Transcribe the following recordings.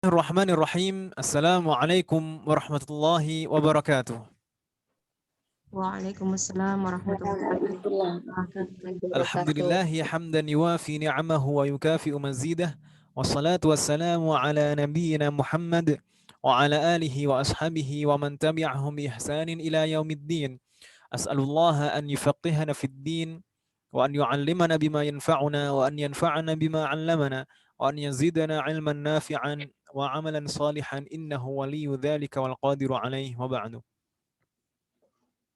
Bismillahirrahmanirrahim. Assalamualaikum warahmatullahi wabarakatuh. Waalaikumsalam warahmatullahi wabarakatuh. Alhamdulillahi hamdan yuwafi ni'amahu wa yukafi'u mazidah. Wassalatu wassalamu ala nabiyyina Muhammad wa ala alihi wa ashabihi wa man tabi'ahum bi ihsanin ila yaumiddin. As'alullaha an yufaqihana fid din wa an yu'allimana bima yanfa'una wa an yanfa'ana bima 'allamana wa an yazidana 'ilman nafi'an wa 'amalan salihan innahu waliyyu dzalika wal qadiru 'alaihi wa ba'du.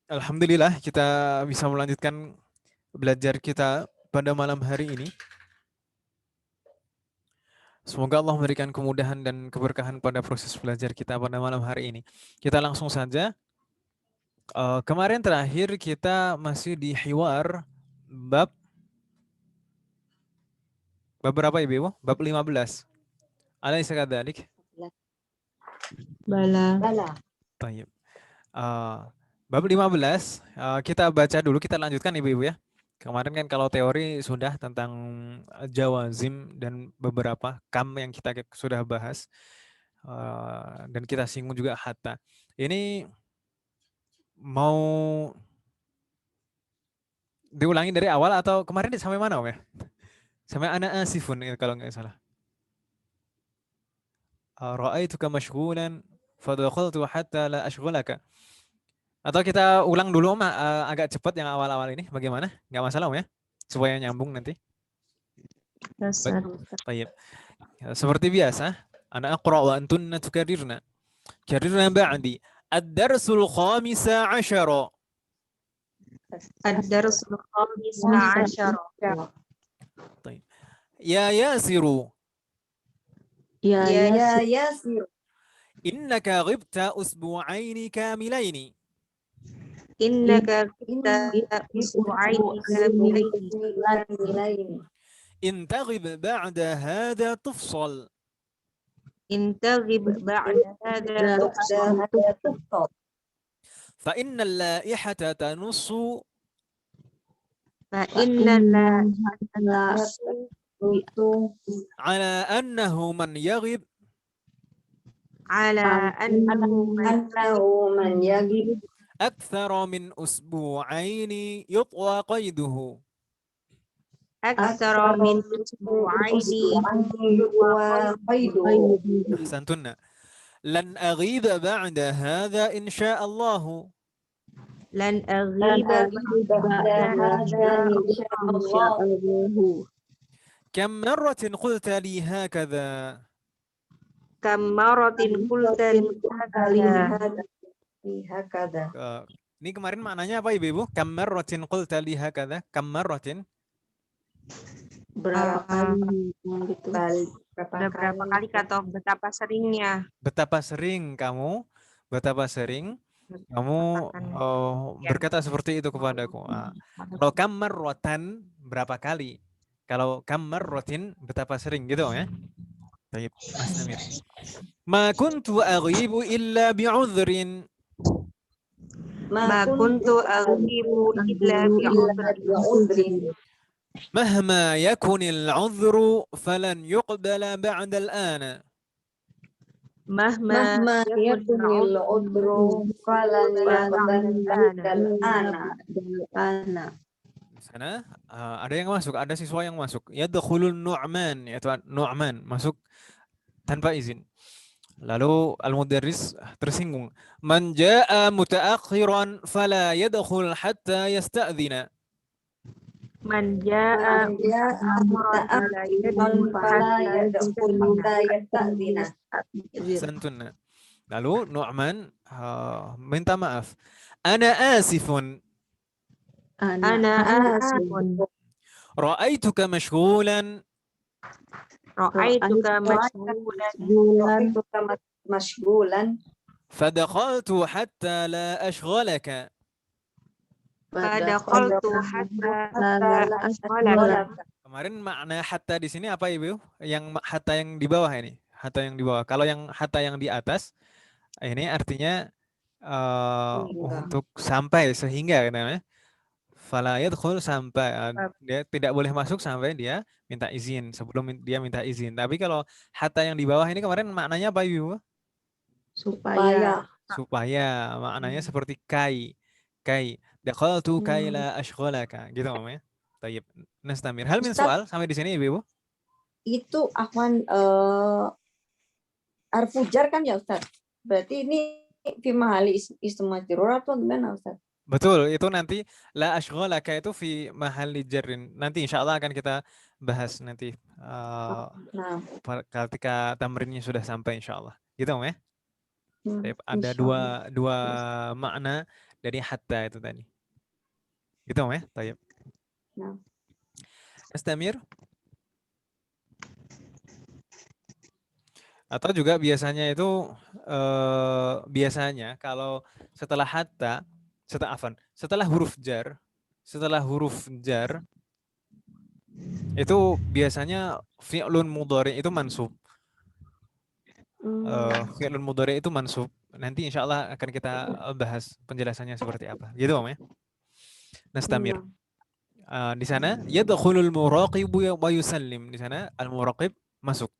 Alhamdulillah kita bisa melanjutkan belajar kita pada malam hari ini. Semoga Allah memberikan kemudahan dan keberkahan pada proses belajar kita pada malam hari ini. Kita langsung saja. Kemarin terakhir kita masih di hiwar bab berapa Ibu? Bab 15. Alaysa kadzalik? Bala. Baik. Bab 15 kita baca dulu, kita lanjutkan Ibu-ibu ya. Kemarin kan kalau teori sudah tentang jawazim dan beberapa kam yang kita sudah bahas. Dan kita singgung juga hatta. Ini mau diulangi dari awal atau kemarin sampai mana Om ya? Sampai ana asifun kalau nggak salah. Ra'aituka mashghulan fadakhaltu hatta la ashghulaka. Atau kita ulang dulu Om, agak cepat yang awal-awal ini bagaimana? Nggak masalah Om ya? Supaya nyambung nanti. Baik. Seperti biasa, ana aqra wa antunna tukarrirna. Karrirna ba'di. Ad-darsul khamisa 'ashara. Ad-darsul khamisa 'ashara. طيب. يا ياسر Ya Yasir. إنك غبت أسبوعين كاملين Innaka kita usbu'aini kamilaini. إن تغب بعد هذا تفصل Intaghib ba'da hadha tufsal. فإن اللائحة تنص Fa inna la على أنه من يغب ala annahu man yaghib أكثر من أسبوعين يطوى قيده aktsara min usbu'aini wa qaidu. أحسنتن لن أغيب بعد هذا إن شاء الله Lan aghiba ba'da hadha insya'Allah. كم مرة قلت لي هكذا Kam maratin qulta hakadha. Ini kemarin maknanya apa Ibu? Kam marratin qulta li hakadha? Kam marratin? Berapa kali gitu. Berapa kali atau betapa seringnya? Betapa sering kamu berkata seperti itu kepadaku. Kalau kam marratan berapa kali? Kalau kam marratin betapa sering gitu ya. Baik, Mas Namir. Ma kuntu aghibu illa bi'udhrin. Ma kuntu aghibu illa bi'udhrin. مهما يكن العذر فلن يقبل بعد الآن. Mahma yakunil udhru falan yaqbal ana. Di sana ada yang masuk, ada siswa yang masuk. Yadkhulun Nu'man, yaitu Nu'man masuk tanpa izin. Lalu al-mudarris tersinggung. Man jaa mutaakhiran fala yadkhul hatta yasta'dhina. Man jaa muta'akhiran fala yadkhul yasta'dhina. Santun. Lalu Nu'man minta maaf. Ana asifun. Ana asifun. Ra'aituka mashghulan. Ra'aituka mashghulan. Fadakhaltu hatta la ashghalaka. Fadakhaltu hatta la ashghalaka. Kemarin makna hatta di sini apa Ibu? Yang hatta yang di bawah ini. Hatta yang di bawah. Kalau yang hatta yang di atas ini artinya untuk sampai sehingga namanya. Fala yadkhul sampai dia tidak boleh masuk sampai dia minta izin, sebelum dia minta izin. Tapi kalau hatta yang di bawah ini kemarin maknanya apa Ibu? Supaya. Supaya, maknanya seperti kai. Kai. Dakhaltu kai la ashghalaka. Gitu namanya. Tayyib. Nastamir. Hal min soal sampai di sini Ibu? Itu Afwan harfu jar kan ya Ustaz? Berarti ini fi mahali ism majrur atau gimana Ustaz? Betul, itu nanti la ashghalaka itu fi mahalli jarrin. Nanti insya Allah akan kita bahas nanti Nah, ketika tamrinnya sudah sampai insya Allah. Gitu ya. Ada insyaallah. dua makna dari hatta itu tadi. Gitu ya. Tayyib. Nah. Astamir. Atau juga biasanya itu biasanya kalau setelah hatta, setelah huruf jar itu biasanya fi'lun mudhari itu mansub. Fi'lun mudhari itu mansub. Nanti insya Allah akan kita bahas penjelasannya seperti apa. Gitu Om ya. Nastamir. Di sana yadkhulul muraqibu wa yusallim. Di sana al-muraqib masuk.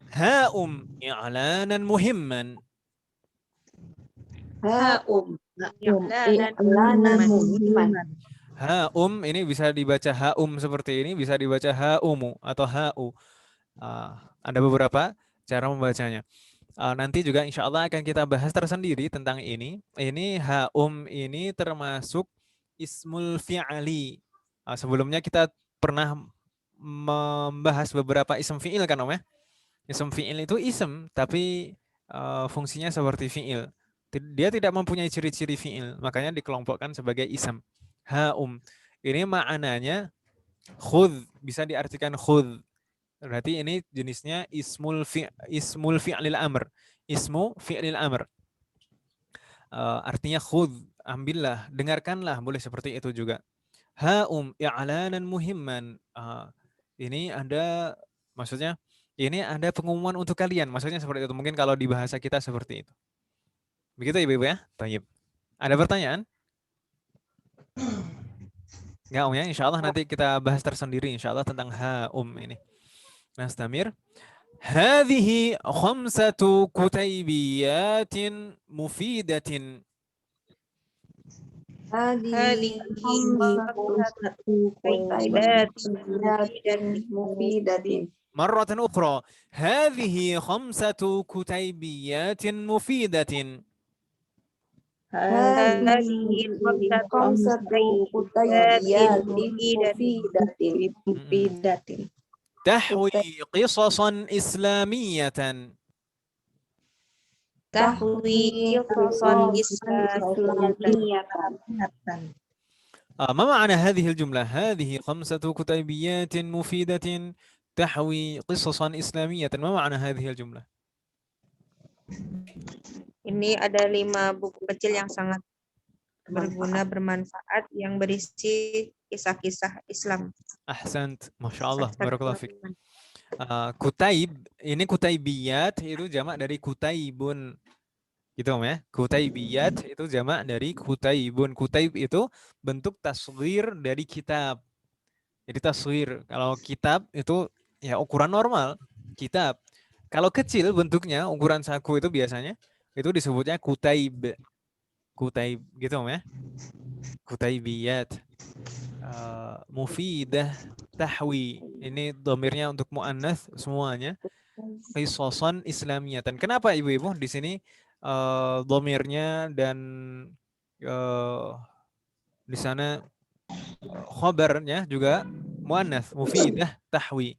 Ha'um i'lanan muhimman. I'lanan muhimman. Ha'um ini bisa dibaca ha'um seperti ini, bisa dibaca ha'umu atau ha'u. Ada beberapa cara membacanya. Nanti juga insya Allah akan kita bahas tersendiri tentang ini. Ini ha'um ini termasuk ismul fi'ali. Sebelumnya kita pernah membahas beberapa ism fi'il kan Om ya. Ism fi'il itu ism, tapi fungsinya seperti fi'il. Dia tidak mempunyai ciri-ciri fi'il, makanya dikelompokkan sebagai ism. Ha'um. Ini maknanya khudh, bisa diartikan khudh. Berarti ini jenisnya ismul fi'lil amr. Ismu fi'lil amr. Artinya khudh, ambillah, dengarkanlah, boleh seperti itu juga. Ha'um i'lanan muhimman. Ini ada, maksudnya ini ada pengumuman untuk kalian. Maksudnya seperti itu. Mungkin kalau di bahasa kita seperti itu. Begitu Ibu ya? Tayyib. Ada pertanyaan? Enggak Om ya? Insya Allah nanti kita bahas tersendiri insya Allah tentang ha'um ini. Nastamir. هذه 5 كتيبيات مفيدة. هذه 5 كتيبات مفيدة. مرة أخرى. هذه 5 كتيبيات مفيدة. هذه 5 كتيبات مفيدة تحوي قصصا إسلامية. تحوي قصصا إسلامية. ما معنى هذه الجملة؟ هذه 5 كتيبيات مفيدة تحوي قصصا إسلامية. ما معنى هذه الجملة؟ Ini ada 5 buku kecil yang sangat berguna, bermanfaat, yang berisi kisah-kisah Islam. Ahsant, Masya Allah, barakallahu fiik. Kutaib, ini kutaibiyat itu jamak dari kutaibun. Gitu Om ya. Kutaibiyat itu jamak dari kutaibun. Kutaib itu bentuk tasghir dari kitab. Jadi tasghir, kalau kitab itu ya ukuran normal, kitab. Kalau kecil bentuknya, ukuran saku itu biasanya itu disebutnya kutaib. Kutaib gitu Om ya. Kutaibiyat. Mufidah, tahwi. Ini domirnya untuk mu'annath semuanya. Qisasan islamiyatan. Kenapa ibu-ibu di sini domirnya dan di sana khobarnya juga mu'annath, mufidah, tahwi.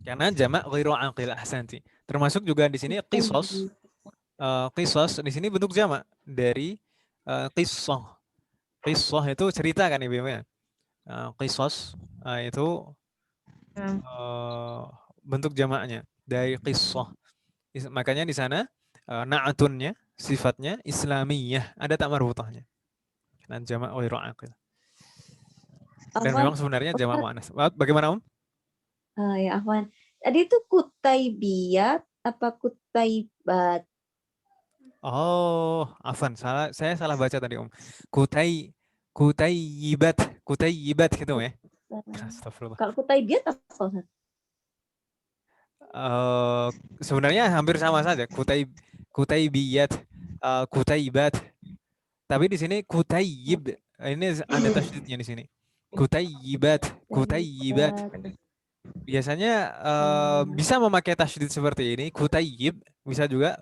Karena jamak ghairu aqil, ahsanti. Termasuk juga di sini qisas. Qisas di sini bentuk jamak dari qissah. Qissah itu cerita kan Ibu ya. Qisas itu bentuk jamaknya dari qissah. Makanya di sana na'atunnya, sifatnya islamiyah, ada tak marbutahnya. Dan jamak ghairu aqil. Dan memang sebenarnya jamak muannas. Bagaimana Om? Ya Afwan. Tadi itu kutaibiyat apa kutaibat? Oh, afan, saya salah baca tadi Om. Kutayyibat gitu ya. Astagfirullah. Kalau kutaibiat apa Ustaz? Sebenarnya hampir sama saja. Kutaybiyat, kutaibat. Tapi di sini kutayyib. Ini ada tasydidnya di sini. Kutayyibat. Biasanya bisa memakai tasydid seperti ini, kutayyib, bisa juga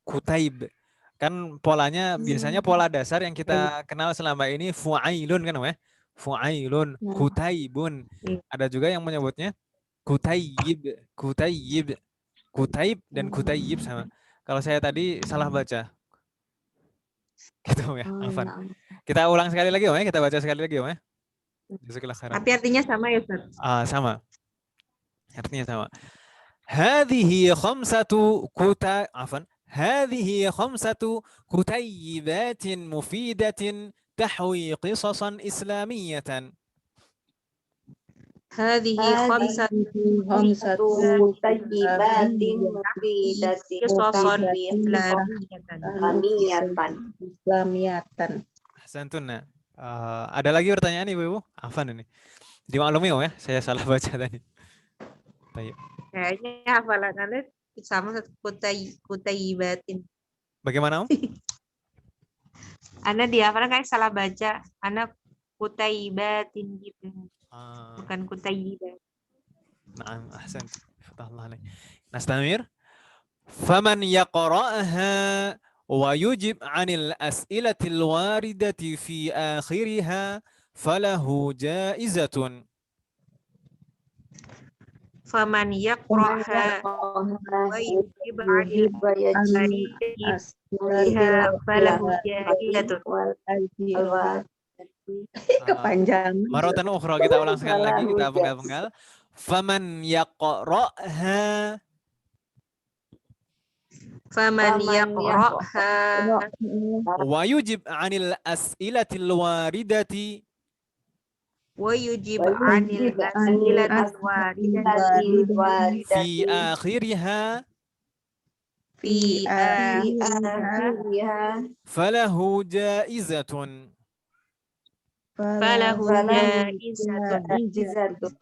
kutaib. Kan polanya biasanya pola dasar yang kita kenal selama ini fu'ailun kan ya? Fu'ailun, kutaibun. Ada juga yang menyebutnya kutayyib, kutayyib, kutaib dan kutayyib sama. Kalau saya tadi salah baca. Gitu ya, afan. Kita ulang sekali lagi Om ya, kita baca sekali lagi Om ya. Jazakallah khairan. Tapi artinya sama ya Ustaz? Sama. Artinya sama. هذه خمسة كتيبات مفيدة تحوي قصصا إسلامية. هذه خمسة kutaibatin mufidatin قصصا Islamiyatan. Ahsantun. Ada lagi pertanyaan Ibu-ibu? Afan ini. Dimaklumi Om ya, saya salah baca tadi. Baik. Kayaknya hafalan Anda sama kutaibatin. Bagaimana Om? Anda dihafalan kayak salah baca. Anda kutaibatin gitu. Bukan kutaibat. Naam, ahsan. Fatahullah alaik. Nastamir. Faman yaqra'aha wa yujib 'anil as'ilatil waridati fi akhiriha falahu jaizatun. Faman yaqra'ha wa yujib 'anil as'ilatil falahu jaizatun. Kepanjangan. Maratan ukhra, kita ulang sekali lagi, kita penggal-penggal. Faman yaqra'ha wa yujib 'anil as'ilatil waridati ويجب عن الأسئلة الواردة في آخرها فله جائزة.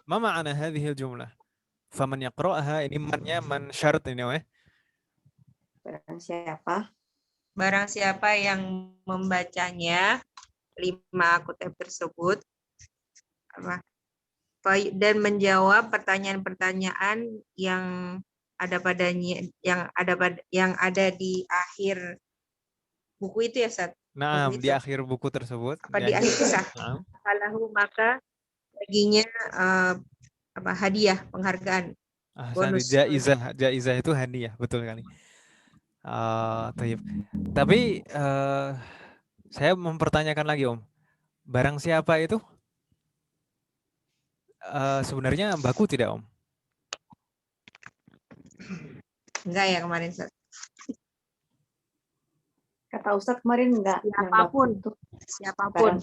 ما معنى هذه الجملة؟ فمن يقرأها ini mannya man syarat ini ya. Barang siapa yang membacanya 5 kutip tersebut dan menjawab pertanyaan-pertanyaan yang ada padanya, yang ada di akhir buku itu ya Ustaz. Nah, di akhir buku tersebut. Di akhir kisah. Falahu, maka baginya hadiah, penghargaan. Bonus. Jaizah itu hadiah, betul kali. Tapi saya mempertanyakan lagi Om. Barang siapa itu? Sebenarnya baku tidak Om? Enggak ya kemarin Ustaz. Kata Ustaz kemarin enggak. Siapapun.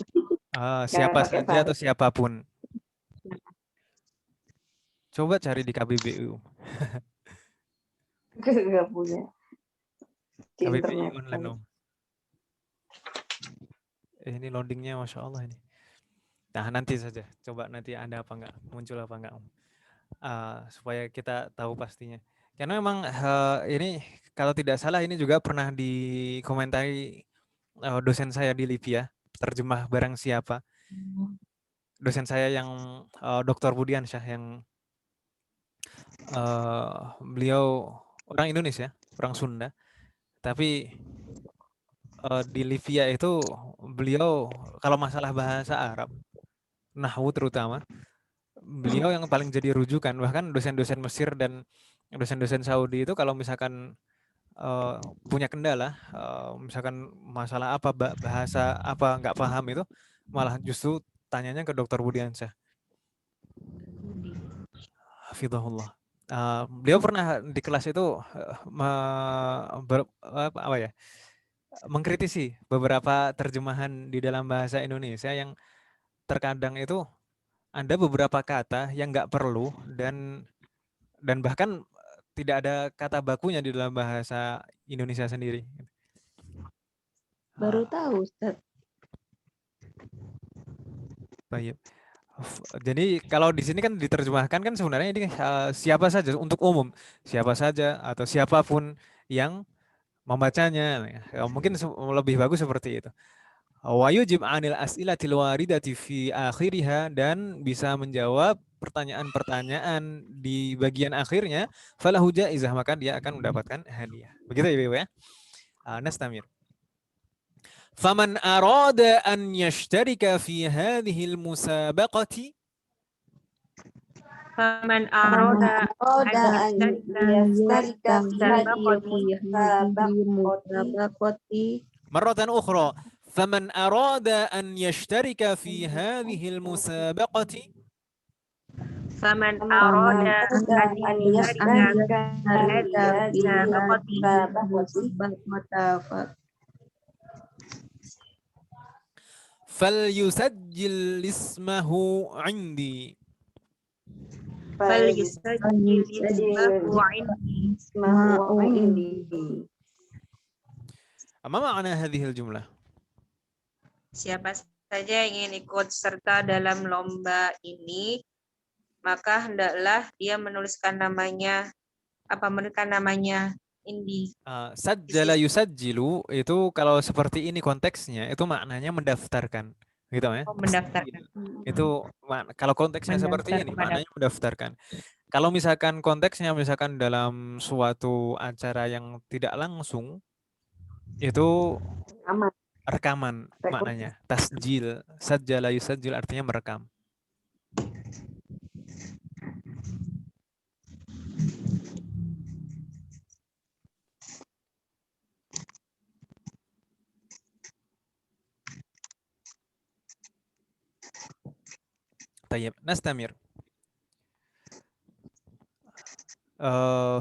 Siapa saja atau siapapun. Coba cari di KBBU. Enggak punya. KBBU online Om. Ini loadingnya Masya Allah ini. Nah nanti saja, coba nanti ada apa enggak, muncul apa enggak Om. Supaya kita tahu pastinya. Karena memang ini kalau tidak salah ini juga pernah dikomentari dosen saya di Libya, terjemah barang siapa. Dosen saya yang Dr. Budiansyah yang beliau orang Indonesia, orang Sunda. Tapi di Libya itu beliau kalau masalah bahasa Arab, nahwu terutama, beliau yang paling jadi rujukan. Bahkan dosen-dosen Mesir dan dosen-dosen Saudi itu kalau misalkan punya kendala, misalkan masalah apa, bahasa apa nggak paham itu, malah justru tanyanya ke Dr. Budiansyah. Hafizahullah. Beliau pernah di kelas itu mengkritisi beberapa terjemahan di dalam bahasa Indonesia yang terkadang itu ada beberapa kata yang nggak perlu dan bahkan tidak ada kata bakunya di dalam bahasa Indonesia sendiri. Baru tahu, Ustaz. Baik. Jadi kalau di sini kan diterjemahkan kan sebenarnya ini siapa saja untuk umum, siapa saja atau siapapun yang membacanya. Mungkin lebih bagus seperti itu. Wa yujib 'anil as'ilatil waridati fi akhiriha, dan bisa menjawab pertanyaan-pertanyaan di bagian akhirnya, falahu jaizah, maka dia akan mendapatkan hadiah. Begitu ya, Ibu ya. Nastamir. Faman arada an yashtarika fi hadhihi al-musabaqati, Faman arada Roda an yastarika fi hadhihi musabaqati marratan ukhra, faman arada an yashtarika fi hadhihi al-musabaqati, faman arada an yastarika fi falyusajjil ismahu 'indi. falyusajjil ismahu 'indi. Ma ma'na hadhil jumlah? Siapa saja yang ingin ikut serta dalam lomba ini, maka hendaklah dia menuliskan namanya, Indi. Sajjala yusajjilu itu kalau seperti ini konteksnya itu maknanya mendaftarkan, gitu ya. Oh, mendaftarkan. Itu kalau konteksnya seperti ini maknanya mendaftarkan. Kalau misalkan konteksnya misalkan dalam suatu acara yang tidak langsung, itu rekaman maknanya. Tasjil, sajjala yusajjil artinya merekam. Tayyib, nastamir.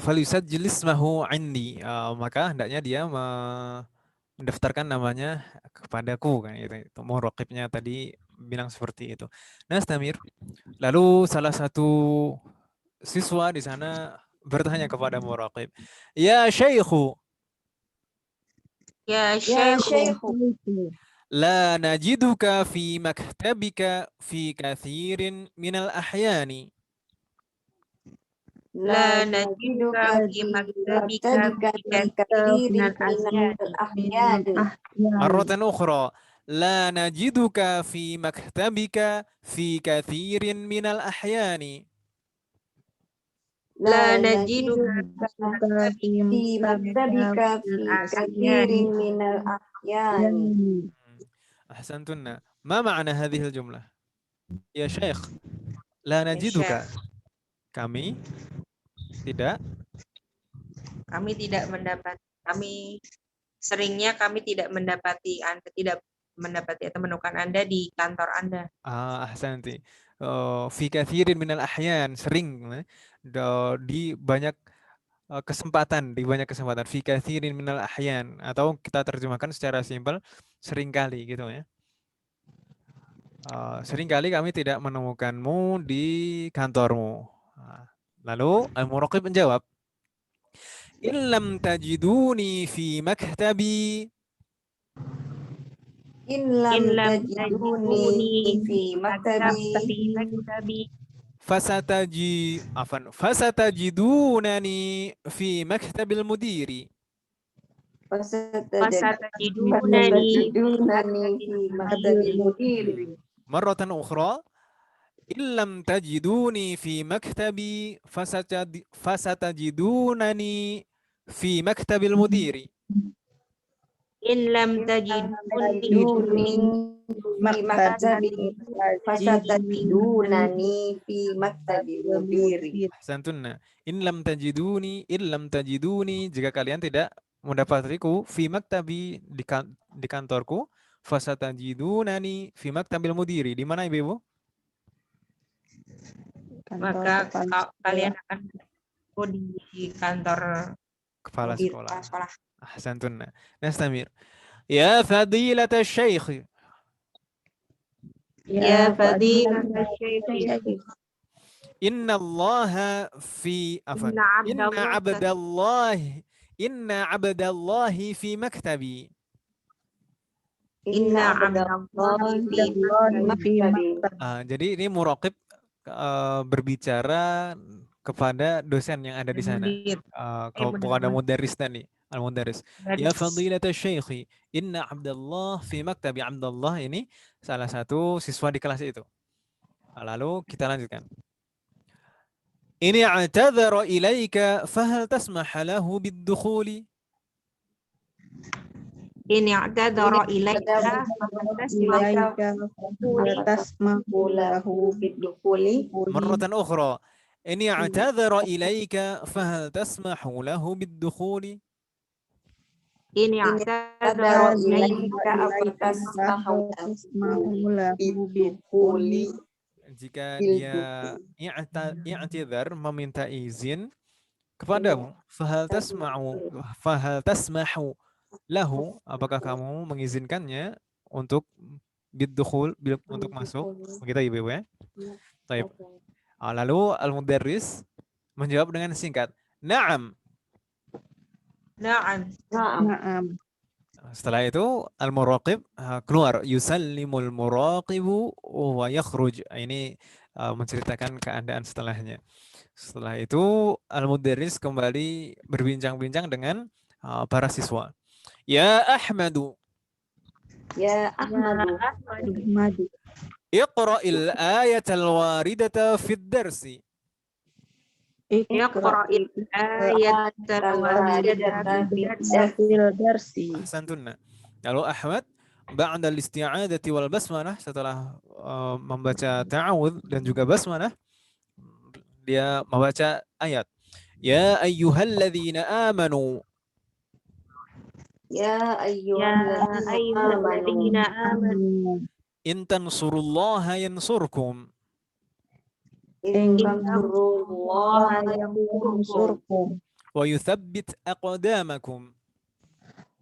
Falyusajjil ismahu 'indi, maka hendaknya dia mendaftarkan namanya kepadaku kan itu. Muraqibnya tadi bilang seperti itu. Nastamir. Lalu salah satu siswa di sana bertanya kepada muraqib, "Ya Syaikhu, Ya Syekhu. la najiduka fi maktabika fi kathirin minal ahyani." La najiduka fi maktabika fi kathirin minal ahyani. Marratan ukhra, la najiduka fi maktabika fi kathirin minal ahyani. La najiduka fi maktabika fi kathirin minal ahyani. Ahsantunna. Ma ma'na hadhil jumlah? Ya Syekh, la najiduka. Kami tidak tidak mendapati atau menemukan Anda di kantor Anda. Ahsanti. Fi kathirin minal ahyan, sering di banyak kesempatan, fi kathirin minal ahyan, atau kita terjemahkan secara simpel seringkali gitu ya. Seringkali kami tidak menemukanmu di kantormu. Lalu al-muraqib menjawab, "In lam tajiduni fi maktabi, In lam tajiduni fi maktabi fasatajidunani fi maktabil mudiri." Fasatajidunani fi maktabil mudiri. Marratan ukhra, in lam tajiduni fi maktabi fasatajidunani fi maktabil mudiri. In lam tajiduni fi maktabi fasatajidunani fi maktabil mudiri. Santunna. In lam tajiduni, jika kalian tidak mendapatiku fi maktabi di kantorku, fasatajidunani fi maktabil mudiri. Di mana Ibu? Maka kalian akan di kantor kepala sekolah. Ahsantunna. Nastamir. Ya fadilata syekh. Ya fadilata syekh. Inna abdallahi fi maktabi. Inna abdallahi abdallahi fi maktabi. Jadi ini muraqib berbicara kepada dosen yang ada di sana. Mudir. Kalau kepada Mudir. mudarris tadi, al-mudarris. Ya fadilata syekhi, inna Abdullah fi maktabi. Abdullah ini salah satu siswa di kelas itu. Lalu kita lanjutkan. Ini i'tadzara ilaika fahal tasmah lahu bid-dukhuli? Ini i'tadzara ilaika tasmahu lahu bid-dukhuli. Marratan ukhra. Ini i'tadzara ilaika fahal tasmahu lahu bid-dukhuli? Ini i'tadzara ilaika tasmahu lahu bid-dukhuli. Jika dia i'tidhar meminta izin kepadamu, fahal tasmahu lahu, apakah kamu mengizinkannya untuk biddukhul, untuk masuk? Begitu Ibu ya. Baik. Lalu al-mudarris menjawab dengan singkat, na'am. Na'am. Setelah itu al-muraqib keluar, yusallimul muraqibu wa yakhruj. Ini menceritakan keadaan setelahnya. Setelah itu al-mudarris kembali berbincang-bincang dengan para siswa. Ya Ahmadu. Ya Ahmadu. Iqra'il ayatal waridata fid darsi. Iqra'il ayatal waridata fil darsi. Ahsantunna. Lalu Ahmad ba'da al-isti'adati wal basmalah, setelah membaca ta'awudz dan juga basmalah, dia membaca ayat. Ya ayyuhalladzina amanu. Ya ayyuhalladzina amanu. In tansurullaha yansurkum. In tansurullaha yansurkum. Wa yuthabbit aqdamakum.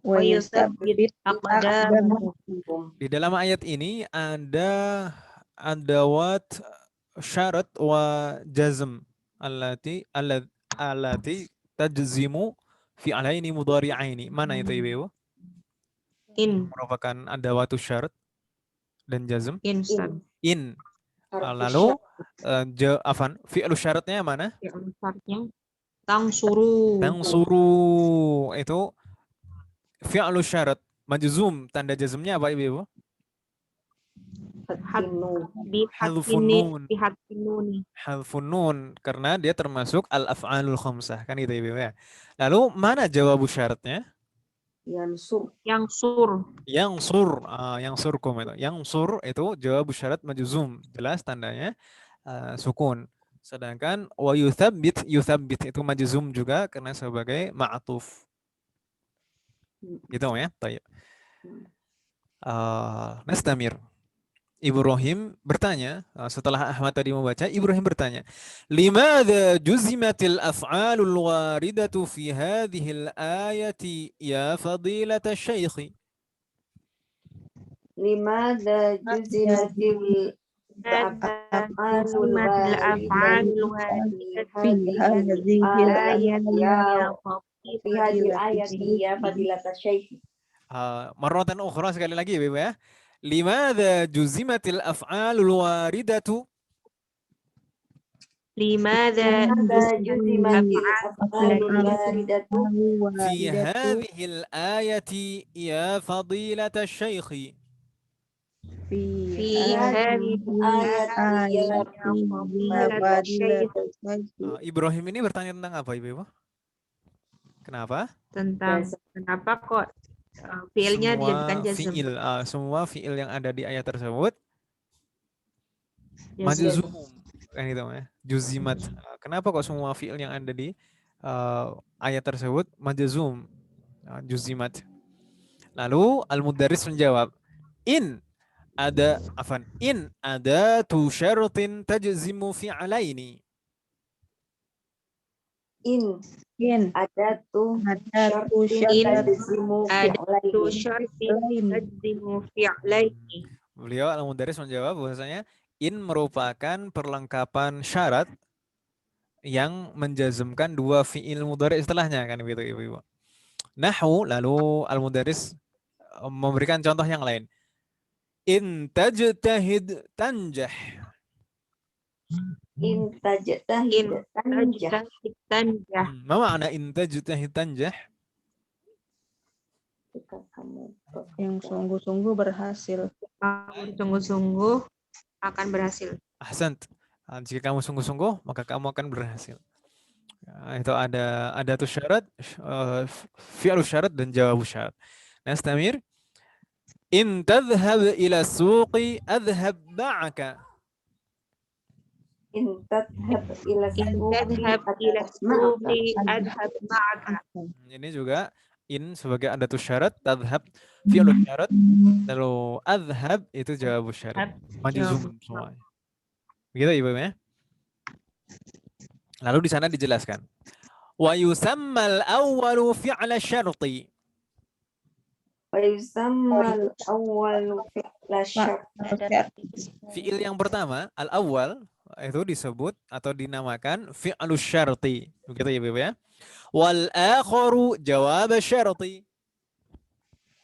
Wa yuthabbit aqdamakum. Di dalam ayat ini ada adawat syarat wa jazm allati tajzimu fi alaini mudhari'aini. Mana itu Ibu? In. Merupakan adawatu syarat dan jazm. In. Lalu fi'lu syaratnya mana? Fi'lu syaratnya tangsuru. Tangsuru itu fi'lu syarat majzum, tanda jazmnya apa Ibu? Hadfun nun, karena dia termasuk al-af'alul khamsah, kan itu Ibu ya. Lalu mana jawabu syaratnya? Yangsur. Yangsurkum itu. Yangsur itu jawabu syarat majzum, jelas tandanya sukun. Sedangkan wa yuthabbit itu majzum juga karena sebagai ma'tuf. Gitu ya. Baik. Nastamir. Ibrahim bertanya, setelah Ahmad tadi membaca, Ibrahim bertanya, limadha juzimatil af'alul waridatu fi hadhil ayati ya fadilata syaikhi? Limadha juzimatil af'alul waridatu fi hadhil ayati ya fadilata syaikhi? Marratan ukhra, sekali lagi Ibu ya. Limadha juzimatil af'alul waridatu? Limadha juzimatil af'alul waridatu fi hadhil ayati ya fadilata syaikhi? Fi hadhil ayati ya fadilata syaikhi. Ibrahim ini bertanya tentang apa Ibu? Kenapa? Tentang kenapa kok fiilnya dijadikan jazm. Semua fiil yang ada di ayat tersebut majzum, kan itu ya, juzimat. Kenapa kok semua fiil yang ada di ayat tersebut majzum, juzimat? Lalu al-mudarris menjawab, in ada tu syaratin tajzimu fi'alaini. In ada tu syaratin tajzimu fi'alaini. Beliau al-mudarris menjawab bahwasanya in merupakan perlengkapan syarat yang menjazmkan dua fiil mudhari setelahnya, kan begitu Ibu-ibu. Nahwu, lalu al-mudarris memberikan contoh yang lain. In tajtahid tanjah. In tajtahid tanjah. Tanjah. Ma makna in tajtahid tanjah? Jika kamu Yang sungguh-sungguh berhasil. Kamu sungguh-sungguh akan berhasil. Ahsant. Jika kamu sungguh-sungguh, maka kamu akan berhasil. Itu ada tuh syarat, fi'lu syarat dan jawabu syarat. Nastamir. In tadhhab ila suqi adhhab ma'aka. in tadhhab ila In suqi tadhhab ila suqi adhab ma'aka. Ini juga in sebagai adatus syarat, tadhhab fi'lu syarat, lalu adhhab itu jawabu syarat. Majzum semuanya. Begitu Ibu ya. Lalu di sana dijelaskan. Wa yusammal awwalu fi'la syarti. wa yusammal awwalu fi'la syart. Fi'il yang pertama, al-awwal, itu disebut atau dinamakan fi'lu syarti. Begitu ya, Ibu ya. Wal akharu jawab syarti.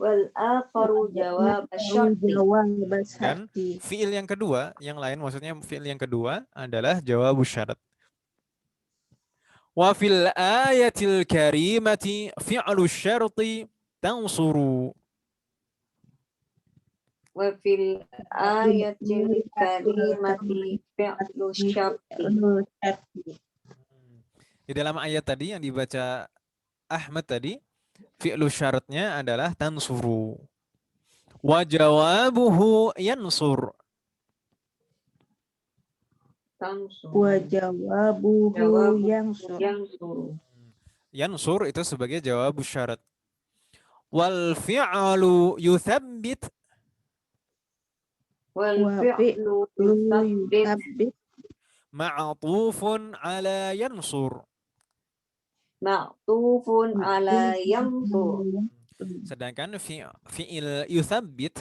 Wal akharu jawab syarti. Dan fi'il yang kedua, yang lain maksudnya fi'il yang kedua adalah jawab syarat. Wa fil ayatil karimati fi'lu syarti tansuru. Wa fil ayatil karimati fi'lu syarti. Di dalam ayat tadi yang dibaca Ahmad tadi, fi'lu syaratnya adalah tansuru. Wa jawabuhu yansur. Wa jawabuhu yansur. Yansur itu sebagai jawab syarat. Wal fi'lu yuthabbit. Wal fi'lu yuthabbit Ma'atufun ala yansur. ma'tufun ala yansur. Sedangkan fi'il yuthabbit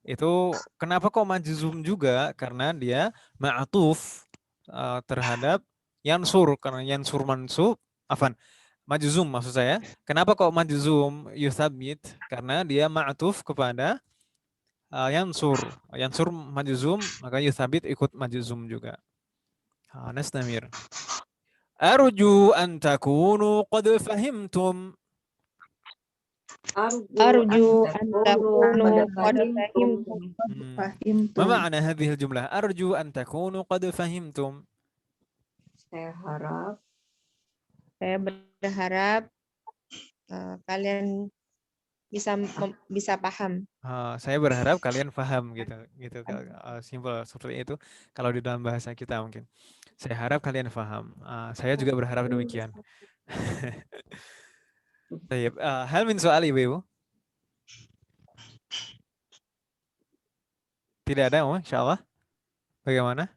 itu kenapa kok majzum juga? Karena dia ma'atuf terhadap yansur. Karena yansur mansub, majzum maksud saya. Kenapa kok majzum yuthabbit? Karena dia ma'atuf kepada yansur. Yansur majzum, maka yuthabbit ikut majzum juga. Nastamir. Arju an takunu qad fahimtum. Arju an takunu qad fahimtum. Ma ma'na hadhihi al-jumlah? Arju an takunu qad fahimtum. Saya berharap kalian bisa paham. Saya berharap kalian paham gitu simpel seperti itu kalau di dalam bahasa kita mungkin. Saya harap kalian paham. Saya juga berharap demikian. Baik, hal min soal Ibu. Tidak ada, insyaallah. Bagaimana?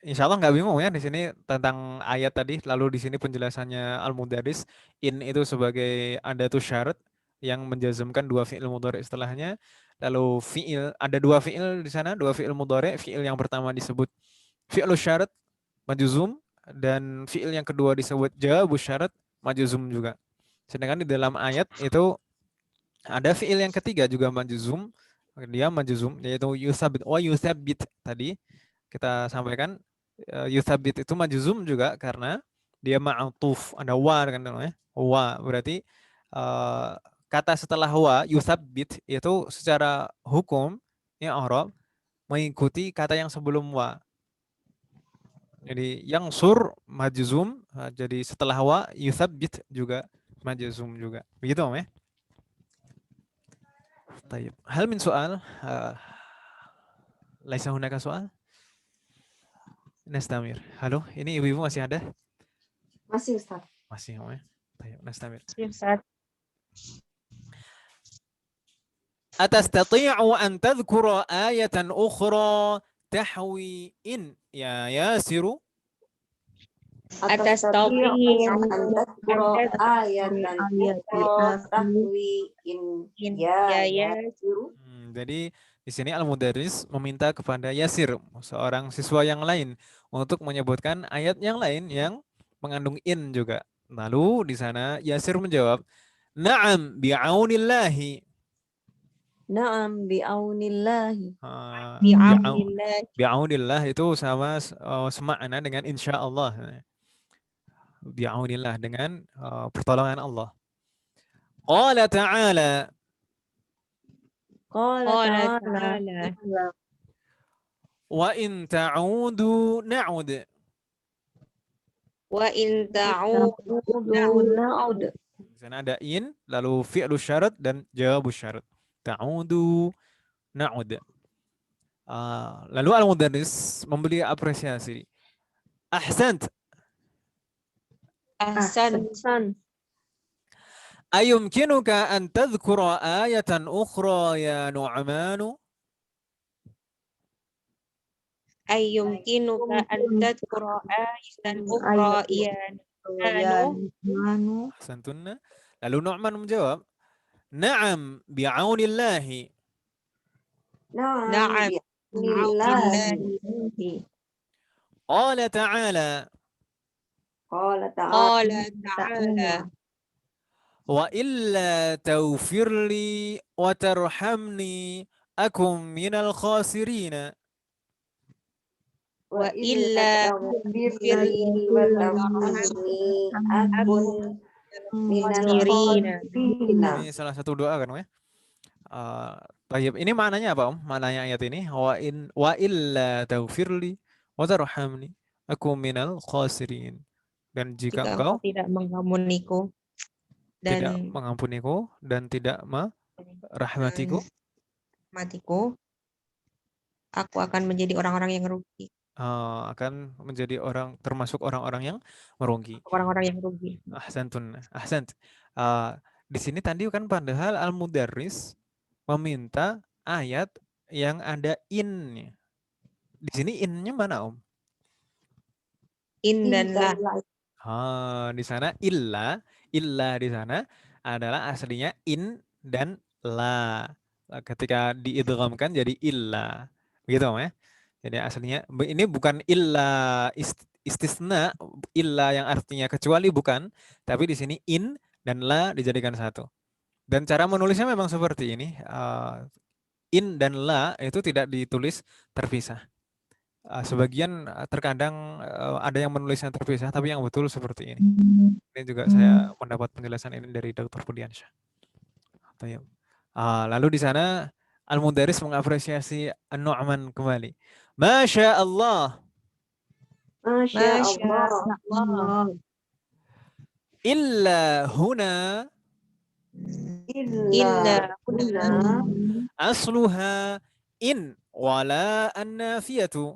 Insya Allah nggak bingung ya di sini tentang ayat tadi. Lalu di sini penjelasannya Al-Mudaris, in itu sebagai adatus syarat yang menjazmkan dua fi'il mudhari setelahnya. Lalu fi'il, ada dua fi'il di sana, dua fi'il mudhari. Fi'il yang pertama disebut fi'lu syarat majzum, dan fi'il yang kedua disebut jawab syarat majzum juga. Sedangkan di dalam ayat itu ada fi'il yang ketiga juga majzum, dia majzum yaitu yuthabbit. Yuthabbit tadi kita sampaikan, yuthabbit itu majzum juga karena dia ma'atuf, ada wa kan namanya. Wa berarti kata setelah wa yuthabbit itu secara hukum ya Arab mengikuti kata yang sebelum wa. Jadi yang sur majzum, jadi setelah wa yuthabbit juga majzum juga. Begitu ya. Baik. Hal min soal? Laisa hunaka soal? Nastamir. Halo, ini ibu-ibu masih ada? Masih Ustaz. Masih, ya. Baik, Nastamir. Ustaz. Atastati'u an tadhkura ayatan ukhra tahwi in ya Yasiru? Atastati'u an tadhkura ayatan ukhra tahwi in ya Yasiru. Jadi di sini Al-Mudaris meminta kepada Yasir, seorang siswa yang lain, untuk menyebutkan ayat yang lain yang mengandung in juga. Lalu di sana Yasir menjawab, "Na'am bi'aunillahi." Na'am bi'aunillahi. Bi'aunillah. Bi'aunillah itu sama semakna dengan insya Allah. Bi'aunillah dengan pertolongan Allah. Qala ta'ala. Qala Qala ta'ala. ta'ala. Wa in ta'udu na'ud. Wa in ta'udu Na'ud. Di sana ada in, lalu fi'lu syarat dan jawabus syarat. Ta'udu na'ud. Lalu al-mudarris memberi apresiasi. Ahsant. ahsan. Ayumkinuka an tadhkura ayatan ukhra ya Nu'manu? Ayyumkinuka an tadhkura ayatan ukhra ya Nu'manu. Ahsantunna. Lalu Nu'man menjawab, "Na'am bi'aunillahi." Na'am bi'aunillahi. Qala ta'ala. Qala Qala ta'ala. Wa illa tawfirli wa tarhamni akum minal khasirina. Wa illa tawfirli wa tarhamni akun minal khasirina. khasirina. Ini salah satu doa kan, ya? Tayyib. Ini maknanya apa, Om? Maknanya ayat ini, wa illa tawfirli wa tarhamni akum minal khasirin. Dan jika engkau tidak mengampuniku dan tidak mengampuniku dan tidak merahmatiku, matiku, aku akan menjadi orang-orang yang rugi. Akan menjadi termasuk orang-orang yang merugi. Orang-orang yang rugi. Ahsantun, ahsant. Di sini tadi kan padahal al-mudarris meminta ayat yang ada in-nya. Di sini in-nya mana, Om? In dan la. Di sana illa di sana adalah aslinya in dan la. Ketika diidghamkan jadi illa. Begitu, Om, ya? Jadi aslinya ini bukan illa istisna, illa yang artinya kecuali, bukan, tapi di sini in dan la dijadikan satu. Dan cara menulisnya memang seperti ini. In dan la itu tidak ditulis terpisah. Sebagian terkadang ada yang menulisnya terpisah, tapi yang betul seperti ini. Ini juga saya mendapat penjelasan ini dari Dr. Budiansyah. Lalu di sana Al-Mudaris mengapresiasi An-Nu'man kembali. Masya Allah. Masya Allah. Illa huna. Illa huna. Asluha in wala an-nafiyatu.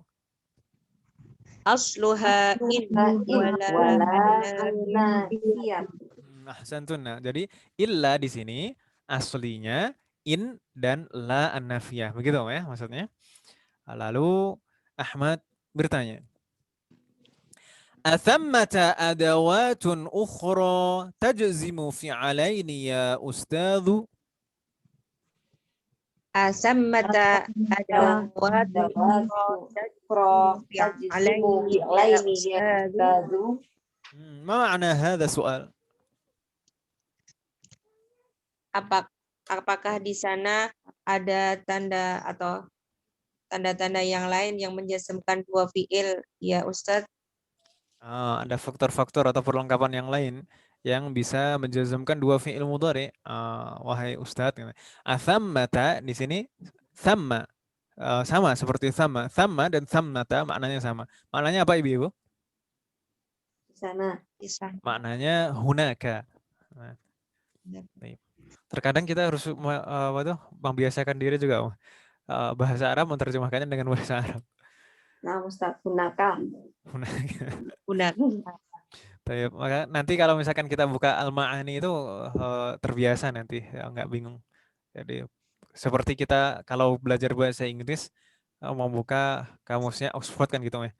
Asluha in wala an-nafiyatu. Ahsantuna. Jadi illa di sini aslinya in dan la an-nafiyah. Begitu, ya, maksudnya. Lalu Ahmad bertanya, "Athammata adawatun ukhra tajzimu fi'alaini ya ustadzu?" Asammata adawatun ukhra tajzimu fi'alaini ya ustadzu. Ma ma'na hadha soal? Apakah di sana ada tanda atau tanda-tanda yang lain yang menjazmkan dua fiil, ya Ustadz? Ada faktor-faktor atau perlengkapan yang lain yang bisa menjazmkan dua fiil mudhari, wahai Ustadz. Athammata di sini thamma, sama seperti thamma dan thammata maknanya sama. Maknanya apa, Ibu? Di sana. Maknanya hunaka. Terkadang kita harus membiasakan diri juga, bahasa Arab, menerjemahkannya dengan bahasa Arab. Nah, Ustaz, hunaka. Maka nanti kalau misalkan kita buka Al-Ma'ani itu terbiasa nanti, nggak bingung. Jadi seperti kita kalau belajar bahasa Inggris mau buka kamusnya Oxford kan gitu, ya.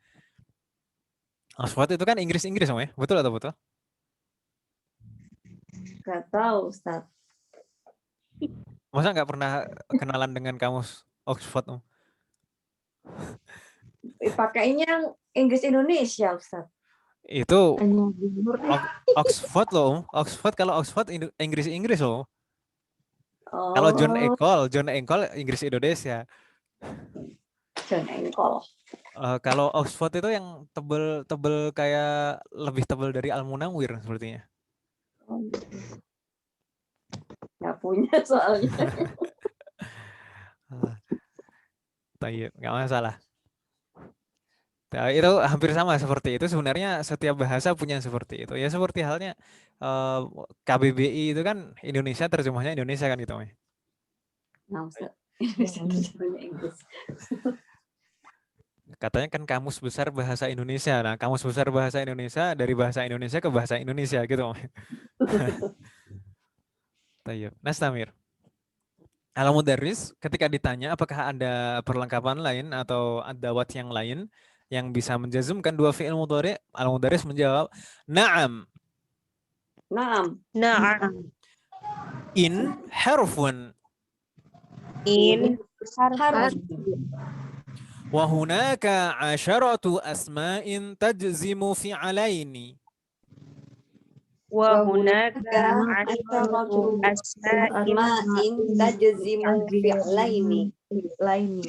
Oxford itu kan Inggris-Inggris, ya. Betul atau betul? Gak tahu, Ustaz. Masa nggak pernah kenalan dengan kamus Oxford, Om? Pakainya Inggris Indonesia, Ustaz. Itu Hanya jujur. Oxford loh. Oxford, kalau Oxford Inggris loh. Kalau John Oh, Engkol Inggris Indonesia. John Engkol. Kalau Oxford itu yang tebel kayak lebih tebel dari Al-Munawwir sepertinya. Oh, gitu. Nggak punya soalnya. Tayyib, nggak masalah. Nah, itu hampir sama seperti itu. Sebenarnya setiap bahasa punya seperti itu. Ya seperti halnya eh, KBBI itu kan Indonesia, terjemahnya Indonesia kan gitu. Nah, Ustaz. Indonesia terjemahnya Inggris. Katanya kan Kamus Besar Bahasa Indonesia. Nah, Kamus Besar Bahasa Indonesia dari bahasa Indonesia ke bahasa Indonesia gitu. Tayyib. Nastamir. Al-Mudarris ketika ditanya apakah ada perlengkapan lain atau adawat yang lain yang bisa menjazmkan dua fi'il mudhari', Al-Mudarris menjawab, "Na'am, Naam. Na'am. in harfun In Harus. wa hunaka 'asharatu asma'in tajzimu fi'alaini." wa hunaka asharatu asma'in asma'in tajzimu fi'laini. Lainnya.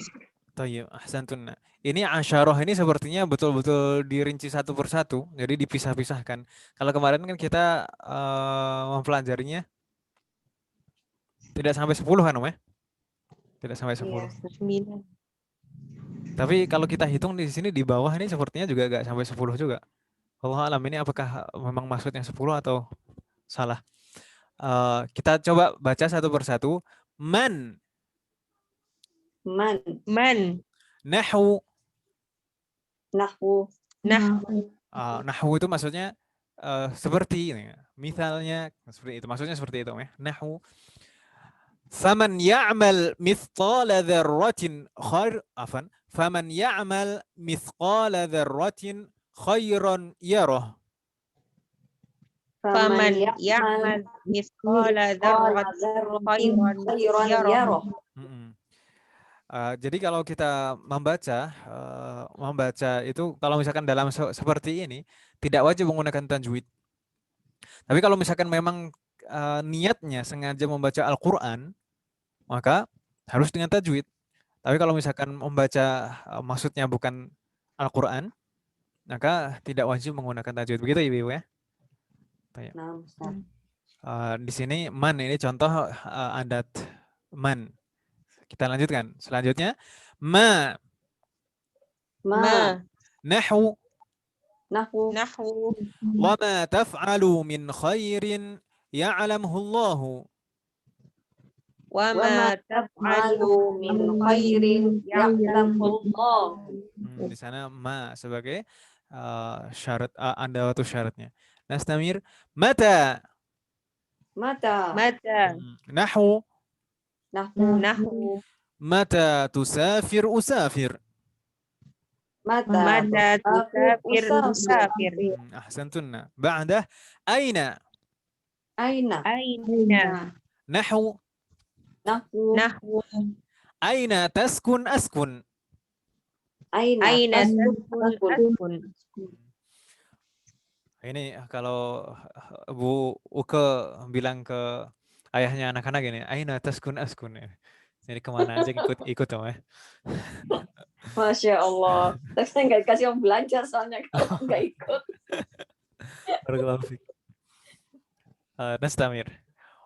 Tayyib, ahsantun. Ini asyarah ini sepertinya betul-betul dirinci satu persatu, jadi dipisah-pisahkan. Kalau kemarin kan kita mempelajarinya tidak sampai 10 kan, Om ya? Tidak sampai 10. Iya. 9. Tapi kalau kita hitung di sini di bawah ini sepertinya juga nggak sampai 10 juga. Allah alam, ini apakah memang maksudnya 10 atau salah? Kita coba baca satu persatu. Man, Man. Man. nahwu. Nahwu. Nahwu itu maksudnya seperti ini. Misalnya seperti itu. Maksudnya seperti itu ya. Nahwu. Faman ya'mal mithqala dzarratin faman ya'mal mithqala dzarratin khairan yarah. Faman ya'mal mithqala dzarratin khairan yarah. Jadi kalau kita membaca itu kalau misalkan dalam seperti ini tidak wajib menggunakan tajwid. Tapi kalau misalkan memang niatnya sengaja membaca Al-Qur'an, maka harus dengan tajwid. Tapi kalau misalkan membaca maksudnya bukan Al-Qur'an, maka tidak wajib menggunakan tajwid. Begitu Ibu ya? Nah, Ustaz. Di sini man ini contoh adat man. Kita lanjutkan. Selanjutnya ma. Ma. Nahwu. Nahwu. Wa ma taf'alu min khairin ya'lamhu Allahu. Wa ma taf'alu min khairin ya'lamullah. Di sana ma sebagai syarat, anda waktu syaratnya. Nastamir. Mata. Nahwu. Nahwu. Mata tusafir usafir. Mata tusafir musafir. Ahsantunna. Ba'dah aina. Aina. Nahwu. Nahwu. Aina taskun askun. Aina taskun. Ini kalau Bu Uke bilang ke ayahnya anak-anak ini, aina taskun askun. Jadi kemana aja ikut Om ya. Masya Allah. Tapi saya nggak dikasih uang belanja soalnya kalau nggak ikut. Nastamir.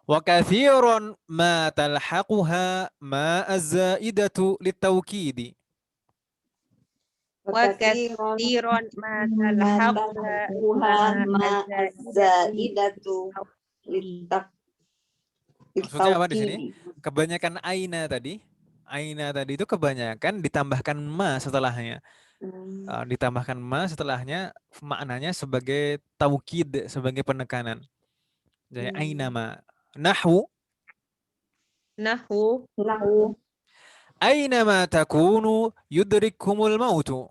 Wa katsiran ma talhaquha ma az-zaidatu litawkidi. Wa katsiran ma talhaquha ma az-zaidatu litawkidi. Maksudnya apa di sini? Kebanyakan aina tadi itu kebanyakan ditambahkan ma setelahnya. Ditambahkan ma setelahnya maknanya sebagai taukid, sebagai penekanan. Jadi aina ma. Nahwu. Aina ma takunu yudrikumul mautu.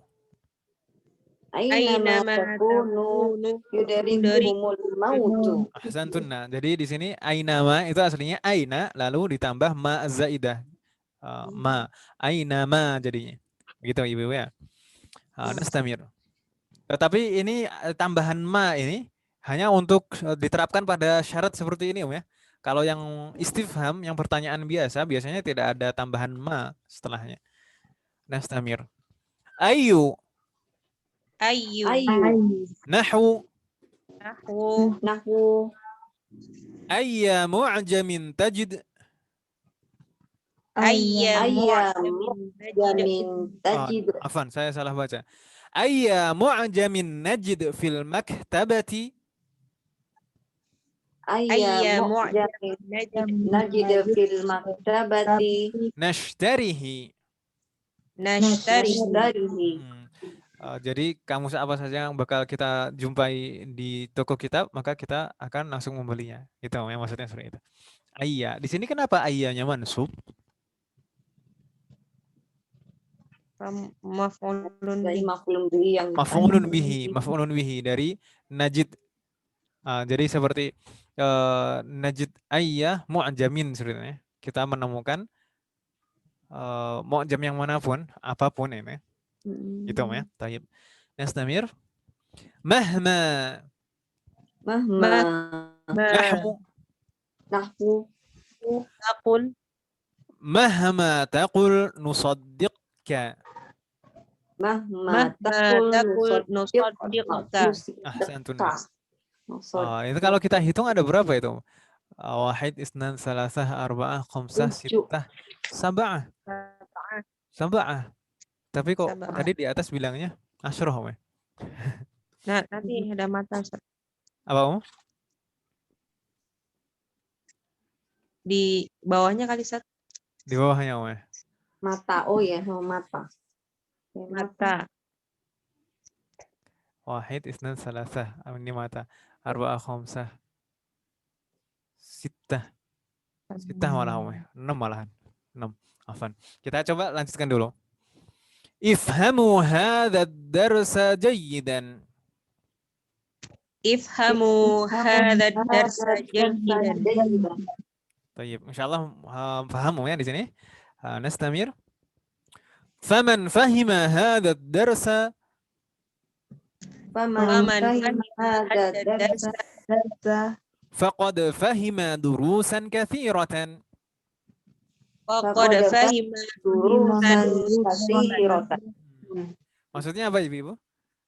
Aina ma takunu yudrikumul mautu. Ahsantunna. Jadi di sini aina ma itu aslinya aina lalu ditambah ma zaidah. Ma aina ma jadinya. Begitu Ibu ya. Nastamir. Tapi ini tambahan ma ini hanya untuk diterapkan pada syarat seperti ini, Om ya. Kalau yang istifham, yang pertanyaan biasa, biasanya tidak ada tambahan ma setelahnya. Nastamir. Ayu, Ayu. nahwu, Nahu. Nahwu. ayya mu'jamin tajid. Ayya Ayyamu jamin tajid. Afan, saya salah baca. Ayya mu'jamin najid fil maktabati. Ayyamu jamin najid fil maktabati Nashtarihi. nashtarihi. Jadi kamus apa saja yang bakal kita jumpai di toko kitab, maka kita akan langsung membelinya. Itu yang maksudnya seperti itu. Ayya. Di sini kenapa ayyanya mansub? Maf'ulun Dari bihi. maf'ulun bihi yang Maf'ulun bihi dari najid. Jadi seperti najid ayya mu'jamin sebenarnya. Kita menemukan mu'jam yang manapun, apapun ini. Gitu ya. Taib. Nastamir. Mahma. Mahma. Nahwu. Nahwu. Taqul. Mahma taqul nusaddiqka. Mahma Taqul nusaddiquka. Ahsantun. Itu kalau kita hitung ada berapa itu? Wahid, isnan, salasah, arba'ah, khamsah, sittah, sab'ah. Sab'ah. Tapi kok Sab'ah. tadi di atas bilangnya asyrah, Om? Nah, nanti ada mata Ustaz. Apa, Om? Di bawahnya kali Ustaz. Di bawahnya, Om? Mata. Oh ya, sama mata. Ya, Mata. Wahid, isnan, salasah. Ini mata. Arba'ah, khamsah. Sittah. Sittah malah, Om. 6 malahan. 6. Afan. Kita coba lanjutkan dulu. Ifhamu hadha ad-darsa jayyidan. Ifhamu hadha ad-darsa jayyidan. Baik, insyaallah paham ya di sini. Nastamir. Faman fahima hadha ad-darsa Faman fahima hadha darsa faqad fahima durusan katsiratan. Faqad fahima durusan katsiratan. Maksudnya apa, Ibu?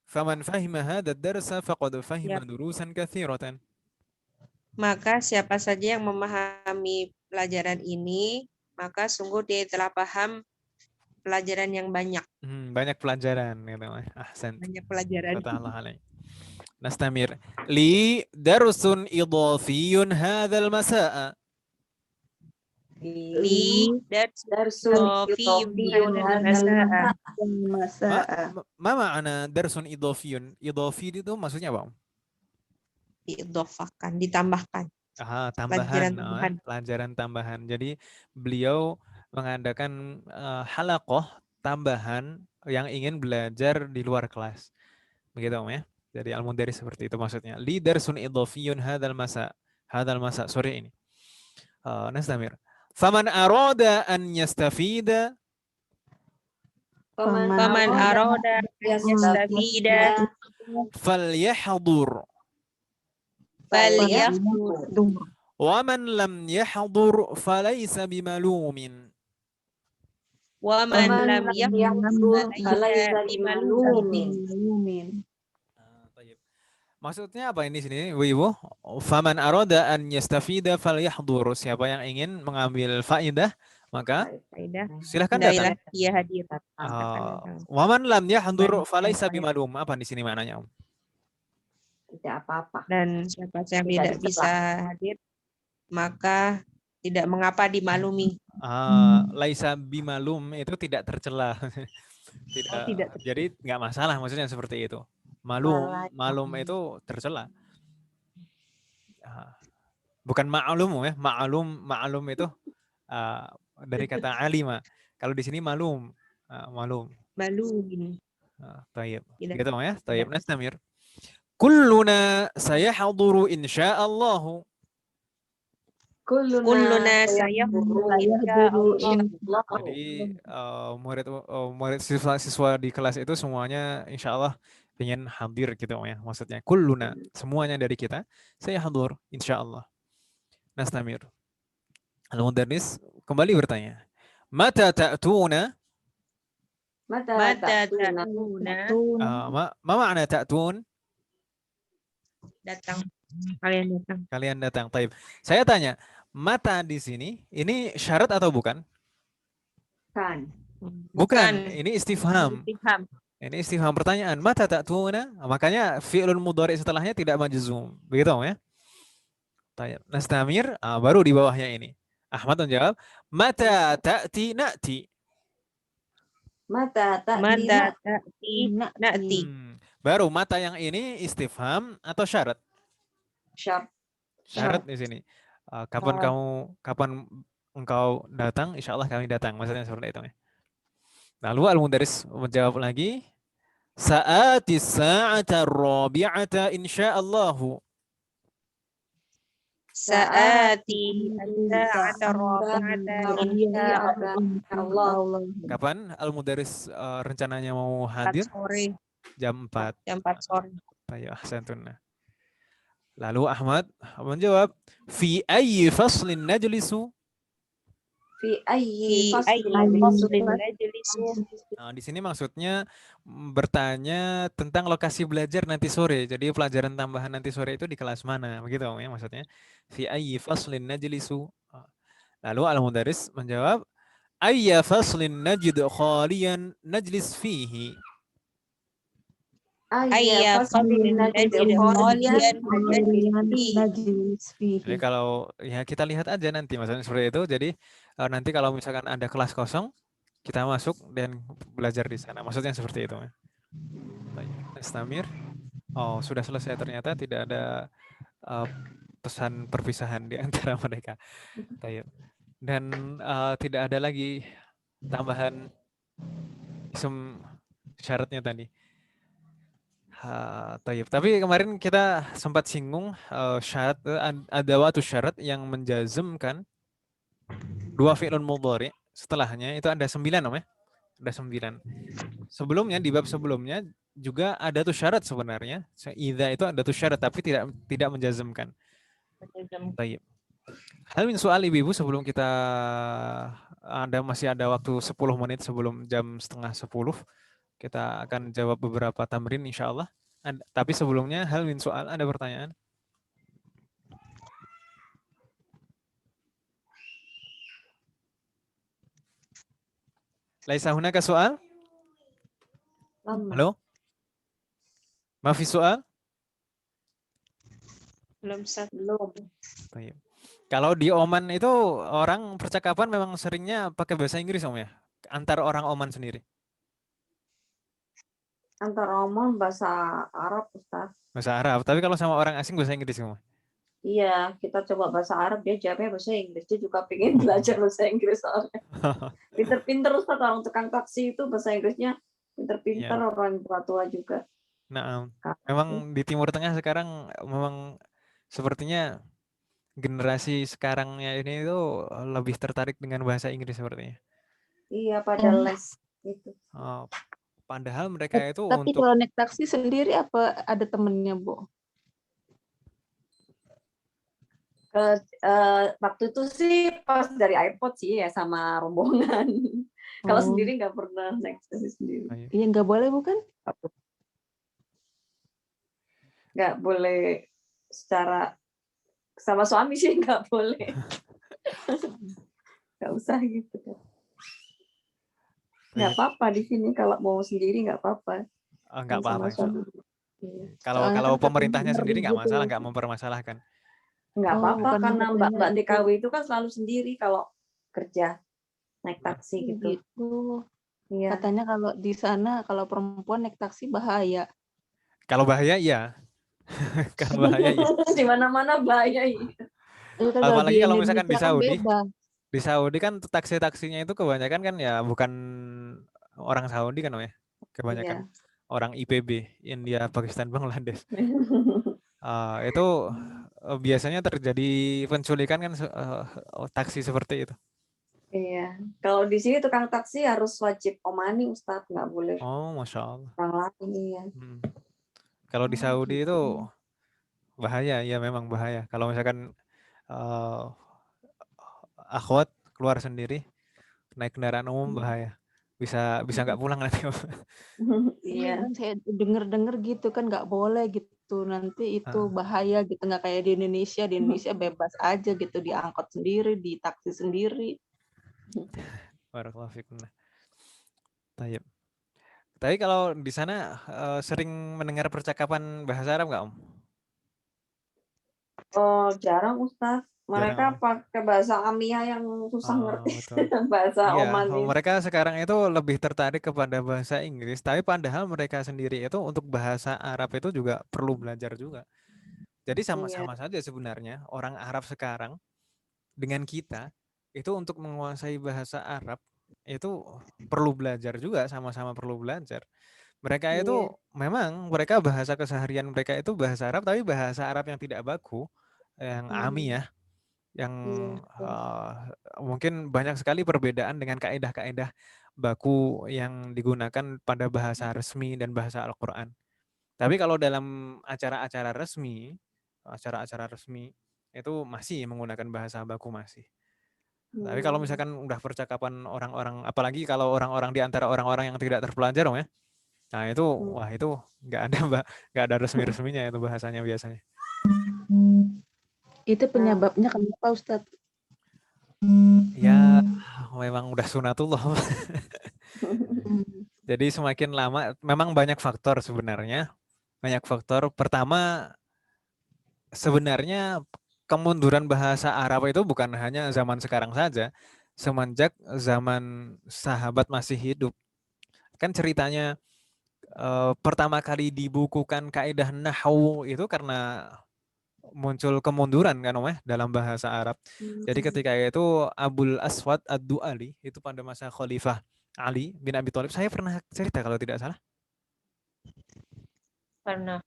Faman fahima hadha ad-darsa faqad fahima durusan katsiratan. Maka siapa saja yang memahami pelajaran ini, maka sungguh dia telah paham pelajaran yang banyak. Banyak pelajaran gitu. Ahsan. Banyak pelajaran. Nastamir. Li darsun idhafiyun hadzal masaa. Li darsun idhafiyun hadzal masaa. Ma ma'ana darsun idhafiyun? Idhafi itu maksudnya apa? Diidhafahkan, ditambahkan. Tambahan, pelajaran tambahan. Jadi beliau mengadakan halaqah tambahan yang ingin belajar di luar kelas. Begitu, Om ya. Jadi Al-Mundaris seperti itu maksudnya. Li darsun idhafiyun hadzal masa sore ini. Nastamir. Faman arada an yastafida Faman arada an yastafida falyahdhur. Wa man lam yahdhur falaysa bimalumin. Wa man lam yahdhur falaysa bimalumin. Maksudnya apa ini sini, Ibu? Faman arada an yastafida falyahdhur. Siapa yang ingin mengambil faidah, maka silahkan datang. Dia hadir. Wa man lam yahdhur falaysa bimalum. Apa di sini maknanya, Om? Tidak apa-apa. Dan siapa yang tidak bisa hadir, maka tidak mengapa dimaklumi. Laisa bimalum itu tidak tercela. Tidak. Jadi nggak masalah, maksudnya seperti itu. Malum itu tercela. Bukan ma'lum ya. Ma'lum itu dari kata alima. Kalau di sini malum. Malum. Tayyib. Gitu ya. Tayyib. Nastamir. Kulluna sayahduru insyaallah. Kulluna sayahduru insyaallah. Jadi murid siswa di kelas itu semuanya insyaallah pengen hadir gitu ya. Maksudnya kulluna, semuanya dari kita, saya hadir insyaallah. Nastamir. Al-Mudarris kembali bertanya. Mata ta'tuna? Mata Mata ta'tuna. ta'tuna, Ma ma'na ta'tun? datang. Kalian datang. Kalian datang. Taib. Saya tanya, mata di sini ini syarat atau bukan? Kan. Bukan, ini istifham. Istifham. Ini istifham pertanyaan. Mata ta'tuna? Makanya fi'lun mudhari setelahnya tidak majzum. Begitu ya? Taib. Nastamir, baru di bawahnya ini. Ahmad menjawab, mata ta'ti na'ti. Mata ta'ti Mata ta'ti na'ti. Baru mata yang ini istifham atau syarat? syarat. Syarat di sini. Kapan engkau datang, insya Allah kami datang. Maksudnya seperti itu ya. Lalu Al-Mudarris menjawab lagi, Sa'ati sa'ata rabi'ata insya'allahu. Saati as-sa'ata rabi'ata Allah. Kapan Al-Mudarris rencananya mau 4 hadir? sore. Jam 4. Jam 4 sore. Ayo, ahsantun. Lalu Ahmad menjawab, Fi ayyi faslin najlisu? Fi ayyi Fi faslin najlisu. Nah, di sini maksudnya bertanya tentang lokasi belajar nanti sore. Jadi pelajaran tambahan nanti sore itu di kelas mana? Begitu ya maksudnya. Fi ayyi faslin najlisu? Lalu Al-Mudarris menjawab, Ayya faslin najid khaliyan najlis fihi? Ayya faslin najid khaliyan najlis Jadi fihi. kalau ya kita lihat aja nanti maksudnya seperti itu. Jadi nanti kalau misalkan ada kelas kosong, kita masuk dan belajar di sana. Maksudnya seperti itu. Baik. Nastamir. Oh, sudah selesai ternyata tidak ada pesan perpisahan di antara mereka. Baik. Dan tidak ada lagi tambahan isim syaratnya tadi. Tayyib. Tapi kemarin kita sempat singgung syarat ada waktu syarat yang menjazmkan dua fi'lun mudhari. Setelahnya itu ada 9 namanya. Ada 9. Sebelumnya di bab sebelumnya juga ada tuh syarat sebenarnya. Idza itu ada tuh syarat tapi tidak menjazmkan. Tayyib. Hal min soal ibu-ibu sebelum kita masih ada waktu 10 menit sebelum jam setengah 10. Kita akan jawab beberapa tamrin insya Allah. Tapi sebelumnya hal min soal ada pertanyaan? Laisa hunaka soal? Halo? Mafi soal? Belum. Baik. Kalau di Oman itu orang percakapan memang seringnya pakai bahasa Inggris Om ya? Antar orang Oman sendiri. Antara Oman bahasa Arab, Ustaz. Bahasa Arab. Tapi kalau sama orang asing bahasa Inggris semua. Iya, kita coba bahasa Arab, dia jawabnya bahasa Inggris. Dia juga pengen belajar bahasa Inggris soalnya. Pinter-pinter Ustaz, orang tukang taksi itu bahasa Inggrisnya pinter-pinter, orang tua juga. Nah, memang di Timur Tengah sekarang memang sepertinya generasi sekarangnya ini itu lebih tertarik dengan bahasa Inggris sepertinya. Iya, pada les gitu. Padahal mereka itu Tapi untuk kalau naik taksi sendiri apa ada temennya, Bu? Waktu itu sih pas dari iPod sih ya sama rombongan. Kalau sendiri nggak pernah naik taksi sendiri. Iya, nggak boleh bukan? Nggak boleh secara sama suami sih nggak boleh. Nggak usah gitu kan. Nggak apa-apa di sini kalau mau sendiri nggak apa-apa. Nggak apa-apa. kan Kalau pemerintahnya katanya sendiri nggak gitu. masalah, nggak mempermasalahkan. Nggak apa-apa bukan karena Mbak katanya DKW itu kan selalu sendiri kalau kerja naik taksi gitu. Iya. Katanya kalau di sana kalau perempuan naik taksi bahaya. Kalau bahaya iya. Kalau bahaya iya. Di mana-mana bahaya. Apalagi kalau misalkan di Saudi. Di Saudi kan taksi-taksinya itu kebanyakan kan ya bukan orang Saudi kan ya. Kebanyakan orang IPB, India, Pakistan, Bangladesh. Itu biasanya terjadi penculikan kan taksi seperti itu. Iya, kalau di sini tukang taksi harus wajib Omani Ustadz, nggak boleh. Oh, Masya Allah. Orang lain iya. Kalau di Oh, Saudi itu gitu. bahaya, ya memang bahaya. Kalau misalkan eh, akhwat keluar sendiri naik kendaraan umum bahaya. Bisa bisa nggak pulang nanti. Iya Iya. kan saya denger-denger gitu kan nggak boleh gitu. Nanti itu Ah, bahaya gitu. Nggak kayak di Indonesia. Di Indonesia bebas aja gitu. Di angkot sendiri, di taksi sendiri. barakallahu fikum. Tayyib. Tapi kalau di sana sering mendengar percakapan bahasa Arab nggak, Om? Oh, jarang Ustaz. Jarang, Mereka Om. pakai bahasa Amiyah yang susah Oh, ngerti. betul. Bahasa Iya, Oman ini. mereka sekarang itu lebih tertarik kepada bahasa Inggris, tapi padahal mereka sendiri itu untuk bahasa Arab itu juga perlu belajar juga. Jadi Iya. sama-sama saja sebenarnya orang Arab sekarang dengan kita itu untuk menguasai bahasa Arab itu perlu belajar juga, sama-sama perlu belajar. Mereka itu Iya. memang mereka bahasa keseharian mereka itu bahasa Arab, tapi bahasa Arab yang tidak baku, yang ami Hmm. ya, yang Iya. Betul. eh, mungkin banyak sekali perbedaan dengan kaedah-kaedah baku yang digunakan pada bahasa resmi dan bahasa Al-Quran. Tapi kalau dalam acara-acara resmi itu masih menggunakan bahasa baku masih. Tapi kalau Hmm. misalkan udah percakapan orang-orang, apalagi kalau orang-orang di antara orang-orang yang tidak terpelajar, Om, ya. Nah itu, Hmm. wah itu nggak ada nggak ada resmi-resminya itu bahasanya biasanya. Itu Nah, penyebabnya kenapa Ustadz? Ya memang udah sunatullah. Hmm. Jadi semakin lama, memang banyak faktor sebenarnya. Banyak faktor. Pertama, sebenarnya kemunduran bahasa Arab itu bukan hanya zaman sekarang saja. Semenjak zaman sahabat masih hidup. Kan ceritanya pertama kali dibukukan kaidah nahwu itu karena muncul kemunduran kan, Om, ya, dalam bahasa Arab. Jadi hmm. ketika itu Abul Aswad Ad-Du'ali itu pada masa Khalifah Ali bin Abi Thalib, saya pernah cerita kalau tidak salah. Pernah.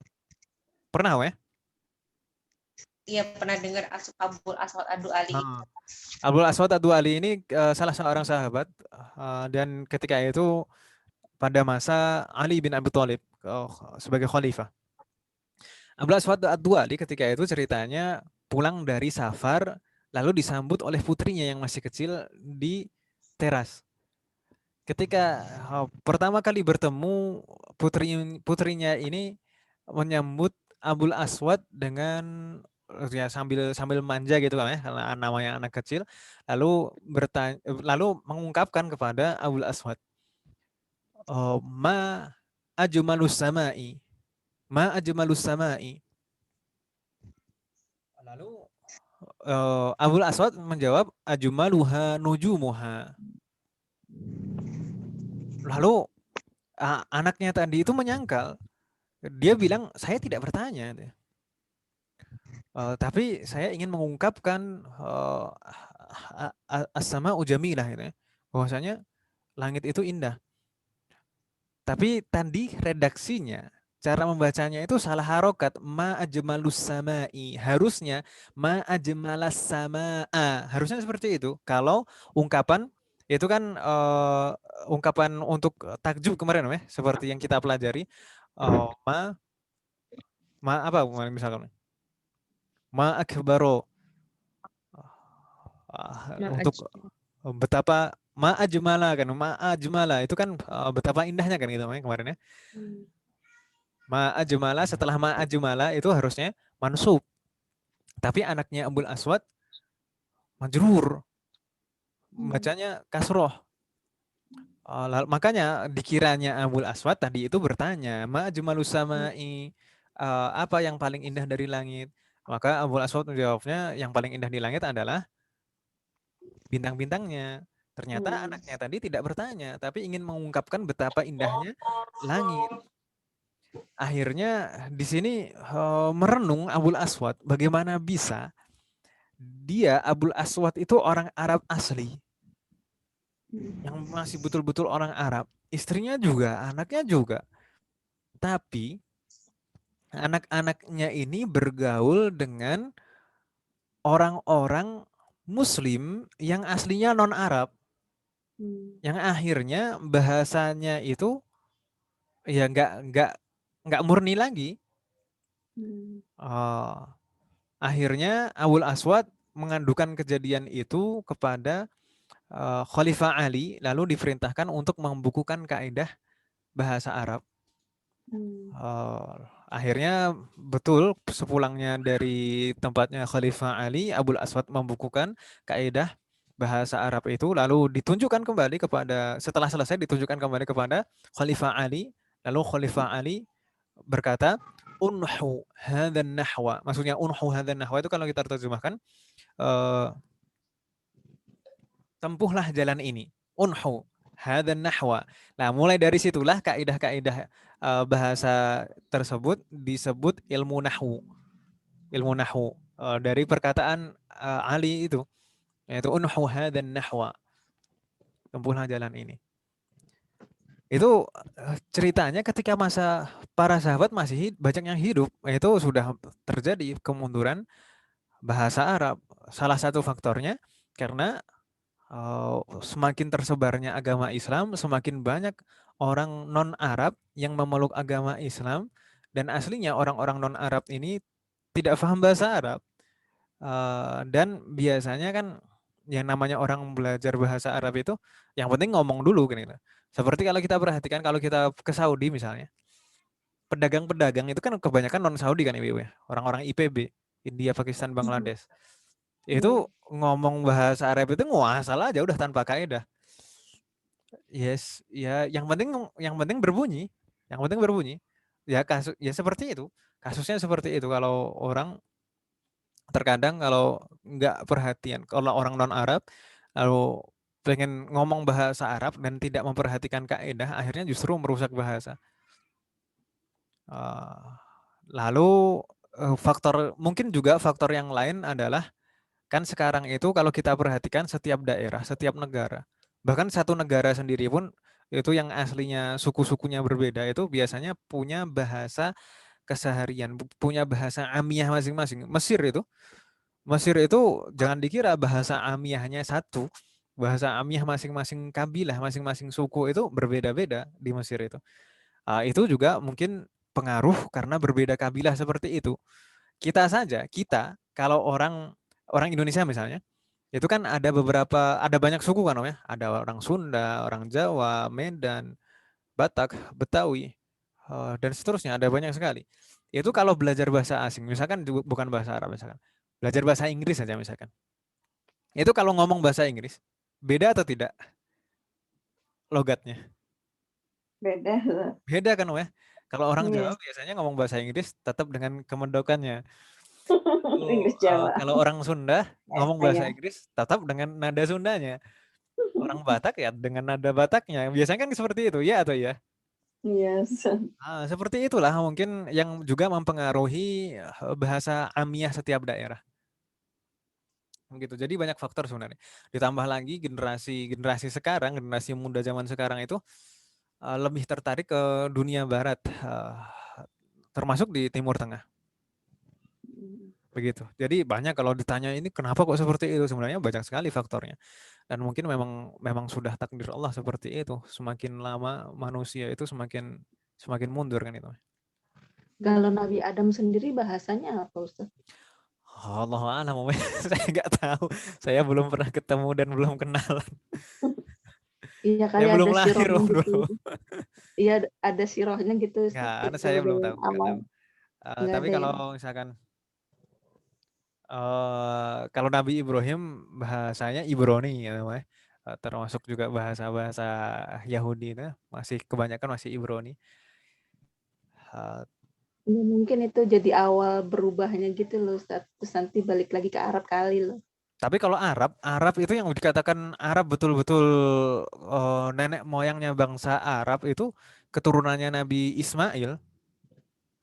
Pernah, Om, ya? Iya, pernah dengar Abul Aswad Adu Ali. Nah, Abul Aswad Ad-Du'ali ini salah seorang sahabat dan ketika itu pada masa Ali bin Abi Thalib sebagai khalifah. Abul Aswad Ad-Du'ali ketika itu ceritanya pulang dari safar lalu disambut oleh putrinya yang masih kecil di teras. Ketika pertama kali bertemu, putrinya ini menyambut Abul Aswad dengan ya sambil sambil manja gitu kan ya, karena namanya anak kecil, lalu lalu mengungkapkan kepada Abul Aswad, ma ajmalus samai, ma ajmalus samai. Lalu Abul Aswad menjawab, ajmaluha nujumuha. Lalu anaknya tadi itu menyangkal. Dia bilang, saya tidak bertanya. Tapi saya ingin mengungkapkan as-sama'u jamilah gitu ya. Bahwasanya langit itu indah. Tapi tadi redaksinya, cara membacanya itu salah harokat. Ma ajmalus sama'i. Harusnya ma ajmalas sama'a. Harusnya seperti itu. Kalau ungkapan itu kan ungkapan untuk takjub kemarin ya, seperti yang kita pelajari. Ma apa misalkan? Ma akbaro. Untuk betapa ma'ajmala kan, ma'ajmala itu kan betapa indahnya kan gitu kemarin ya. Ma'ajmala, setelah ma'ajmala itu harusnya mansub. Tapi anaknya Abul Aswad majrur, bacanya kasroh. Makanya dikiranya Abul Aswad tadi itu bertanya, ma'ajmalus sama'i, apa yang paling indah dari langit? Maka Abul Aswad menjawabnya, yang paling indah di langit adalah bintang-bintangnya. Ternyata anaknya tadi tidak bertanya, tapi ingin mengungkapkan betapa indahnya langit. Akhirnya di sini merenung Abul Aswad, bagaimana bisa dia Abul Aswad itu orang Arab asli, yang masih betul-betul orang Arab, istrinya juga, anaknya juga. Tapi anak-anaknya ini bergaul dengan orang-orang Muslim yang aslinya non-Arab, yang akhirnya bahasanya itu ya nggak murni lagi. Akhirnya Abul Aswad mengadukan kejadian itu kepada Khalifah Ali, lalu diperintahkan untuk membukukan kaidah bahasa Arab. Akhirnya betul sepulangnya dari tempatnya Khalifah Ali, Abul Aswad membukukan kaidah bahasa Arab itu, lalu ditunjukkan kembali setelah selesai ditunjukkan kembali kepada Khalifah Ali, lalu Khalifah Ali berkata, unhu hadzan nahwa. Maksudnya unhu hadzan nahwa itu kalau kita terjemahkan, tempuhlah jalan ini. Unhu hadzan nahwa. Nah, mulai dari situlah kaidah-kaidah bahasa tersebut disebut ilmu nahwu. Ilmu nahwu dari perkataan Ali itu, yaitu unhu hadzan nahwa. Tempuhlah jalan ini. Itu ceritanya ketika masa para sahabat masih banyak yang hidup, itu sudah terjadi kemunduran bahasa Arab. Salah satu faktornya karena semakin tersebarnya agama Islam, semakin banyak orang non-Arab yang memeluk agama Islam, dan aslinya orang-orang non-Arab ini tidak paham bahasa Arab. Dan biasanya kan yang namanya orang belajar bahasa Arab itu yang penting ngomong dulu kan gitu. Seperti kalau kita perhatikan kalau kita ke Saudi misalnya, pedagang-pedagang itu kan kebanyakan non-Saudi kan Ibu ya, orang-orang IPB, India, Pakistan, Bangladesh. Itu ngomong bahasa Arab itu nguasal aja udah tanpa kaidah. Yes, ya yang penting berbunyi, yang penting berbunyi. Ya ya seperti itu. Kasusnya seperti itu kalau orang terkadang kalau nggak perhatian, kalau orang non-Arab lalu pengen ngomong bahasa Arab dan tidak memperhatikan kaidah, akhirnya justru merusak bahasa. Lalu mungkin juga faktor yang lain adalah kan sekarang itu kalau kita perhatikan setiap daerah, setiap negara, bahkan satu negara sendiri pun itu yang aslinya suku-sukunya berbeda itu biasanya punya bahasa keseharian, punya bahasa amiyah masing-masing. Mesir itu jangan dikira bahasa amiyahnya satu. Bahasa amiyah masing-masing kabilah, masing-masing suku itu berbeda-beda di Mesir itu. Itu juga mungkin pengaruh karena berbeda kabilah seperti itu. Kita kalau orang Indonesia misalnya, itu kan ada banyak suku kan Om ya. Ada orang Sunda, orang Jawa, Medan, Batak, Betawi, dan seterusnya, ada banyak sekali. Itu kalau belajar bahasa asing, misalkan bukan bahasa Arab misalkan, belajar bahasa Inggris saja misalkan. Itu kalau ngomong bahasa Inggris, beda atau tidak logatnya? Beda. Beda kan Om ya. Kalau orang Jawa Yes. biasanya ngomong bahasa Inggris tetap dengan kemendokannya. Inggris Jawa. Kalau orang Sunda ngomong bahasa Ayah. Inggris tetap dengan nada Sundanya. Orang Batak ya dengan nada Bataknya. Biasanya kan seperti itu, ya atau ya? Yes. Seperti itulah mungkin yang juga mempengaruhi bahasa amiyah setiap daerah. Begitu. Jadi banyak faktor sebenarnya. Ditambah lagi generasi sekarang, generasi muda zaman sekarang itu lebih tertarik ke dunia barat, termasuk di Timur Tengah. Begitu. Jadi banyak kalau ditanya ini kenapa kok seperti itu, sebenarnya banyak sekali faktornya. Dan mungkin memang sudah takdir Allah seperti itu. Semakin lama manusia itu semakin mundur kan itu. Kalau Nabi Adam sendiri bahasanya apa Ustaz? Allah alam, saya nggak tahu. Saya belum pernah ketemu dan belum kenalan. Iya kali Saya belum ada lahir sirahnya gitu. dulu. Iya ada sirahnya gitu. Nggak, Itu saya belum tahu. amal. Nggak tahu. Nggak Tapi ada ya. kalau misalkan kalau Nabi Ibrahim bahasanya Ibrani ya namanya. Termasuk juga bahasa-bahasa Yahudi itu masih kebanyakan masih Ibrani. Ya, mungkin itu jadi awal berubahnya gitu loh Ustaz. Terus nanti balik lagi ke Arab kali loh. Tapi kalau Arab itu yang dikatakan Arab betul-betul nenek moyangnya bangsa Arab itu keturunannya Nabi Ismail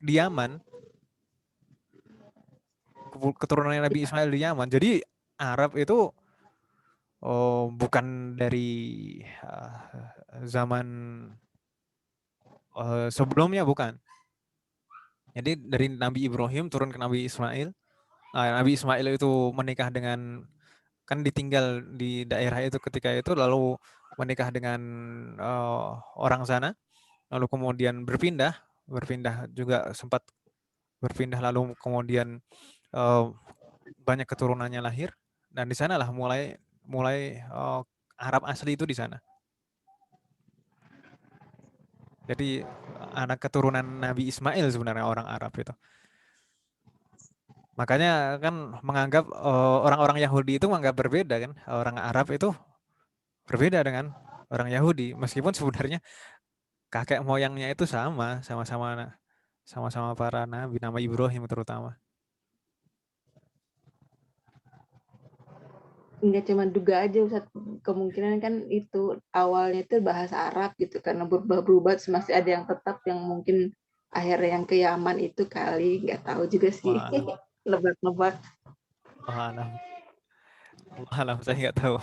di Yaman. Keturunannya Nabi Ismail di Yaman. Jadi Arab itu bukan dari zaman sebelumnya, bukan. Jadi dari Nabi Ibrahim turun ke Nabi Ismail. Nabi Ismail itu menikah dengan, kan ditinggal di daerah itu ketika itu, lalu menikah dengan orang sana, lalu kemudian berpindah juga sempat berpindah lalu kemudian banyak keturunannya lahir, dan di sanalah mulai Arab asli itu di sana. Jadi anak keturunan Nabi Ismail sebenarnya orang Arab itu. Makanya kan menganggap orang-orang Yahudi itu menganggap berbeda kan, orang Arab itu berbeda dengan orang Yahudi, meskipun sebenarnya kakek moyangnya itu sama-sama para nabi, nama Ibrahim terutama. Enggak cuma duga aja Ustaz, kemungkinan kan itu awalnya itu bahasa Arab gitu, karena berubah-berubah terus masih ada yang tetap yang mungkin akhirnya yang ke Yaman itu kali, nggak tahu juga sih. Wah, Lebak-lebak. alam, alam saya nggak tahu.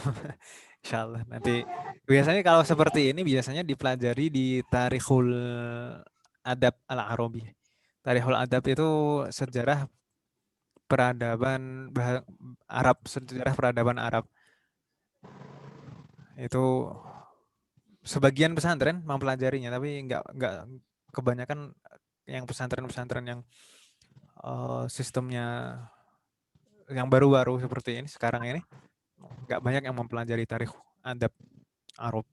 Insya Allah nanti biasanya kalau seperti ini biasanya dipelajari di Tarikhul Adab Al-Arabi. Tarikhul Adab itu sejarah peradaban Arab, sejarah peradaban Arab. Itu sebagian pesantren mempelajarinya, tapi nggak kebanyakan yang pesantren-pesantren yang sistemnya yang baru-baru seperti ini sekarang ini nggak banyak yang mempelajari tarikh adab Arab.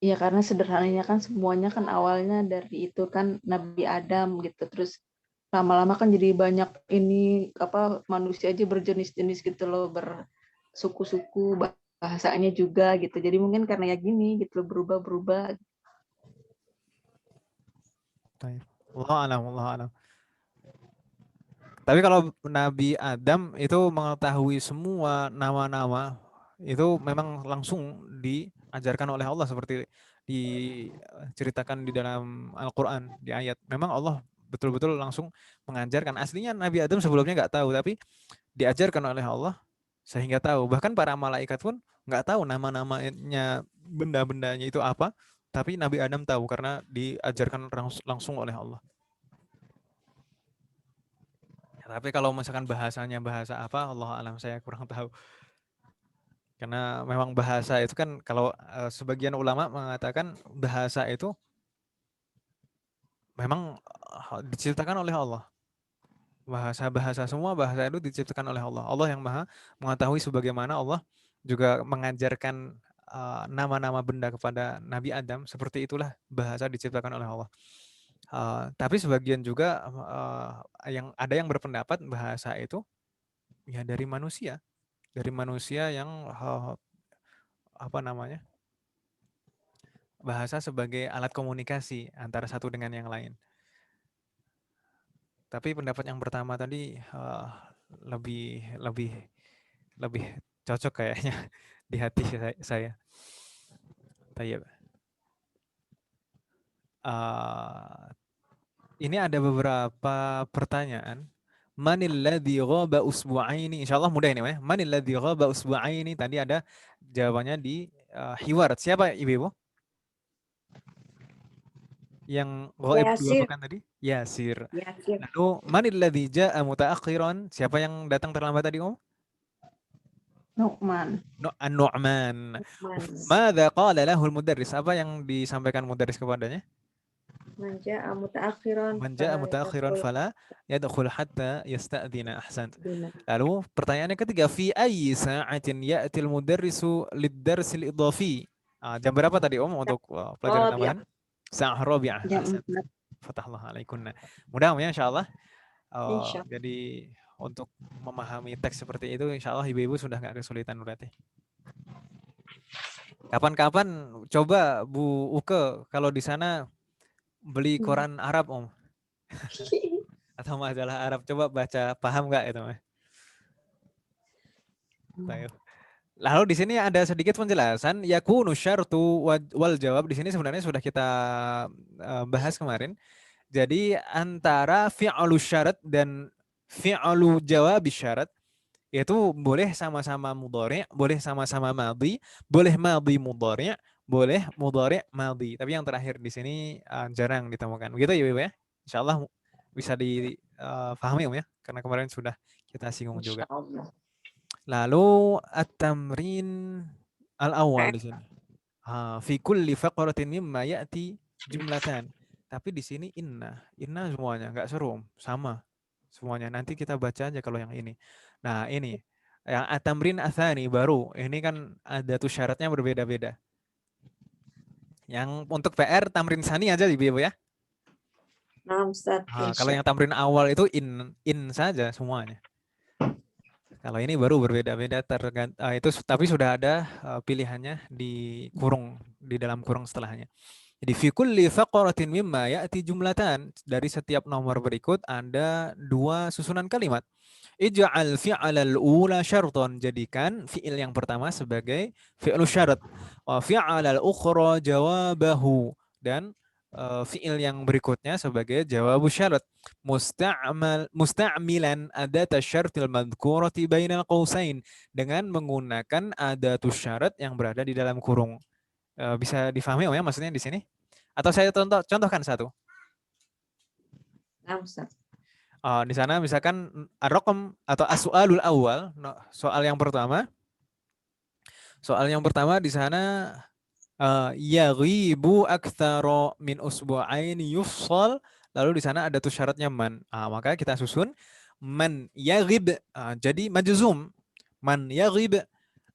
Iya, karena sederhananya kan semuanya kan awalnya dari itu kan Nabi Adam gitu, terus lama-lama kan jadi banyak ini apa manusia aja berjenis-jenis gitu loh, bersuku-suku, bahasanya juga gitu. Jadi mungkin karena ya gini gitu berubah-berubah. Allah alam. Tapi kalau Nabi Adam itu mengetahui semua nama-nama itu memang langsung diajarkan oleh Allah seperti diceritakan di dalam Al-Quran di ayat. Memang Allah betul-betul langsung mengajarkan. Aslinya Nabi Adam sebelumnya nggak tahu, tapi diajarkan oleh Allah sehingga tahu. Bahkan para malaikat pun nggak tahu nama-namanya, benda-bendanya itu apa, tapi Nabi Adam tahu karena diajarkan langsung oleh Allah. Tapi kalau misalkan bahasanya bahasa apa, Allah alam saya kurang tahu. Karena memang bahasa itu kan kalau sebagian ulama mengatakan bahasa itu memang diciptakan oleh Allah. Bahasa-bahasa semua bahasa itu diciptakan oleh Allah. Allah yang maha mengetahui, sebagaimana Allah juga mengajarkan nama-nama benda kepada Nabi Adam. Seperti itulah bahasa diciptakan oleh Allah. Tapi sebagian juga yang ada yang berpendapat bahasa itu ya dari manusia yang apa namanya, bahasa sebagai alat komunikasi antara satu dengan yang lain. Tapi pendapat yang pertama tadi lebih cocok kayaknya di hati saya. Tayyib. Ini ada beberapa pertanyaan. Manil ladzi ghaba usbu'aini. Insyaallah mudah ini ya. Manil ladzi ghaba usbu'aini, tadi ada jawabannya di hiwar. Siapa Ibu? Yang ghaib dua Yasir. pekan tadi? Yasir. Yasir. Lalu manil ladzi ja'a mutaakhiran? Siapa yang datang terlambat tadi, Om? Nu'man. An-Nu'man. Madza qala lahu al-mudarris? Apa yang disampaikan mudarris kepadanya? Man ja'a mutaakhiran fala yadkhul hatta yasta'dina. Ahsant. Lalu pertanyaannya ketiga, fi ayyi sa'atin ya'til mudarrisu lid-darsil idafi? Jam berapa tadi Om untuk pelajaran tambahan? Sa'ah rabi'ah. Jam 4. Fatahullah alaikunna. Mudah-mudahan insyaallah. Insya. Jadi untuk memahami teks seperti itu insyaallah ibu-ibu sudah nggak kesulitan berarti. Kapan-kapan coba Bu Uke kalau di sana beli koran Arab Om atau majalah Arab, coba baca, paham nggak itu? Lalu di sini ada sedikit penjelasan yakunu syartu wal jawab. Di sini sebenarnya sudah kita bahas kemarin. Jadi antara fi'lu syarat dan fi'lu jawab syarat itu boleh sama-sama mudhari', boleh sama-sama madhi, boleh madhi mudhari', boleh mudhari' madhi. Tapi yang terakhir di sini jarang ditemukan. Begitu ya Ibu ya? Insyaallah bisa dipahami Om ya, karena kemarin sudah kita singgung juga. Lalu at-tamrin al-awwal di sini. Fi kulli faqratin mimma ya'ti jumlatan. Tapi di sini inna semuanya, nggak seru, sama semuanya. Nanti kita baca aja kalau yang ini. Nah ini, yang atamrin athani baru, ini kan ada tuh syaratnya berbeda-beda. Yang untuk PR tamrin sani aja Ibu ya. Nah, Ustaz. Kalau yang tamrin awal itu in saja semuanya. Kalau ini baru berbeda-beda itu tapi sudah ada pilihannya di dalam kurung setelahnya. Jadi fi kulli faqratin mimma ya'ti jumlatan, dari setiap nomor berikut ada dua susunan kalimat. Ij'al fi'alal ula syarton, jadikan fi'il yang pertama sebagai fi'lu syarat. Wa fi'alal ukhra jawabahu, dan fi'il yang berikutnya sebagai jawabu syarat. Musta'milan adat syartil madhkurati bainal qausain, dengan menggunakan adatus syarat yang berada di dalam kurung. Bisa difahami ya maksudnya di sini? Atau saya contohkan satu? Nah, Ustaz. Di sana misalkan ar-raqam atau as-su'alul awal, soal yang pertama. Soal yang pertama di sana yaghibu aktsara min usbu'aini yufsal, lalu di sana ada tuh syaratnya man. Maka kita susun man yaghib, jadi majzum. Man yaghib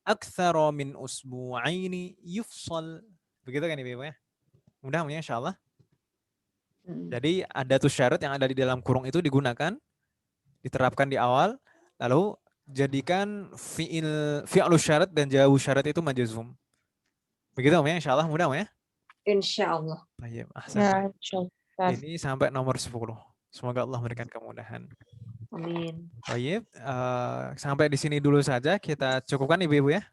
aktsara min usbu'aini yufsal. Begitu kan Ibu ya? Mudah-mudahan insyaallah. Jadi ada tuh syarat yang ada di dalam kurung itu digunakan, diterapkan di awal, lalu jadikan fi'lu syarat dan jawabu syarat itu majzum. Begitu ya, insyaallah mudah ya? Insyaallah. Baik, Ya, ini sampai nomor 10. Semoga Allah memberikan kemudahan. Amin. Baik, sampai di sini dulu saja, kita cukupkan Ibu-ibu ya.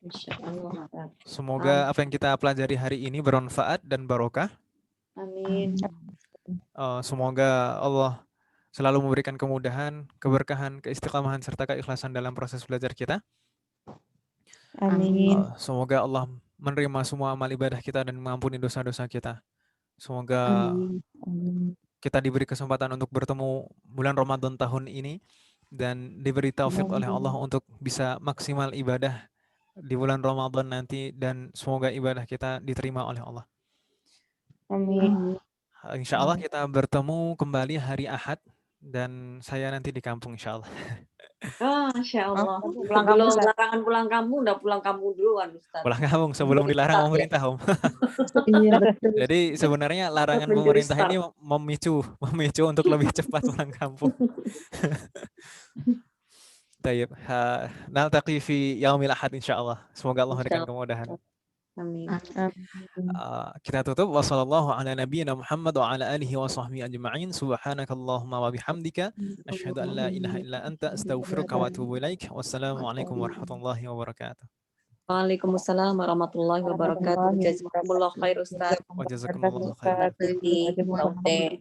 Insyaallah. Semoga apa yang kita pelajari hari ini bermanfaat dan barokah. Amin. Semoga Allah selalu memberikan kemudahan, keberkahan, keistiqamahan, serta keikhlasan dalam proses belajar kita. Amin. Semoga Allah menerima semua amal ibadah kita dan mengampuni dosa-dosa kita. Semoga kita diberi kesempatan untuk bertemu bulan Ramadan tahun ini dan diberi taufik oleh Allah untuk bisa maksimal ibadah di bulan Ramadan nanti, dan semoga ibadah kita diterima oleh Allah. Amin. Insya Allah kita bertemu kembali hari Ahad, dan saya nanti di kampung insya Allah. Masya Allah. Pulang kampung, Belum Ustaz. larangan pulang kampung, udah pulang kampung duluan, Ustaz. Pulang kampung sebelum dilarang pemerintah, Om. Iya betul. Jadi sebenarnya larangan Mencuri pemerintah start. ini memicu untuk lebih cepat pulang kampung. Tayyib. Naltaqi fi yaumil ahad insyaallah. Semoga Allah memberikan kemudahan. Amin. Kita tutup. Wassallallahu ala nabiyyina Muhammad wa ala alihi wa sahbihi ajma'in. Subhanakallahumma wa bihamdika asyhadu an la ilaha illa anta astaghfiruka wa atubu ilaik. Wassalamualaikum warahmatullahi wabarakatuh. Waalaikumsalam warahmatullahi wabarakatuh. Jazakumullah khair, Ustaz. Wa jazakumullahu khairan. Di Taute.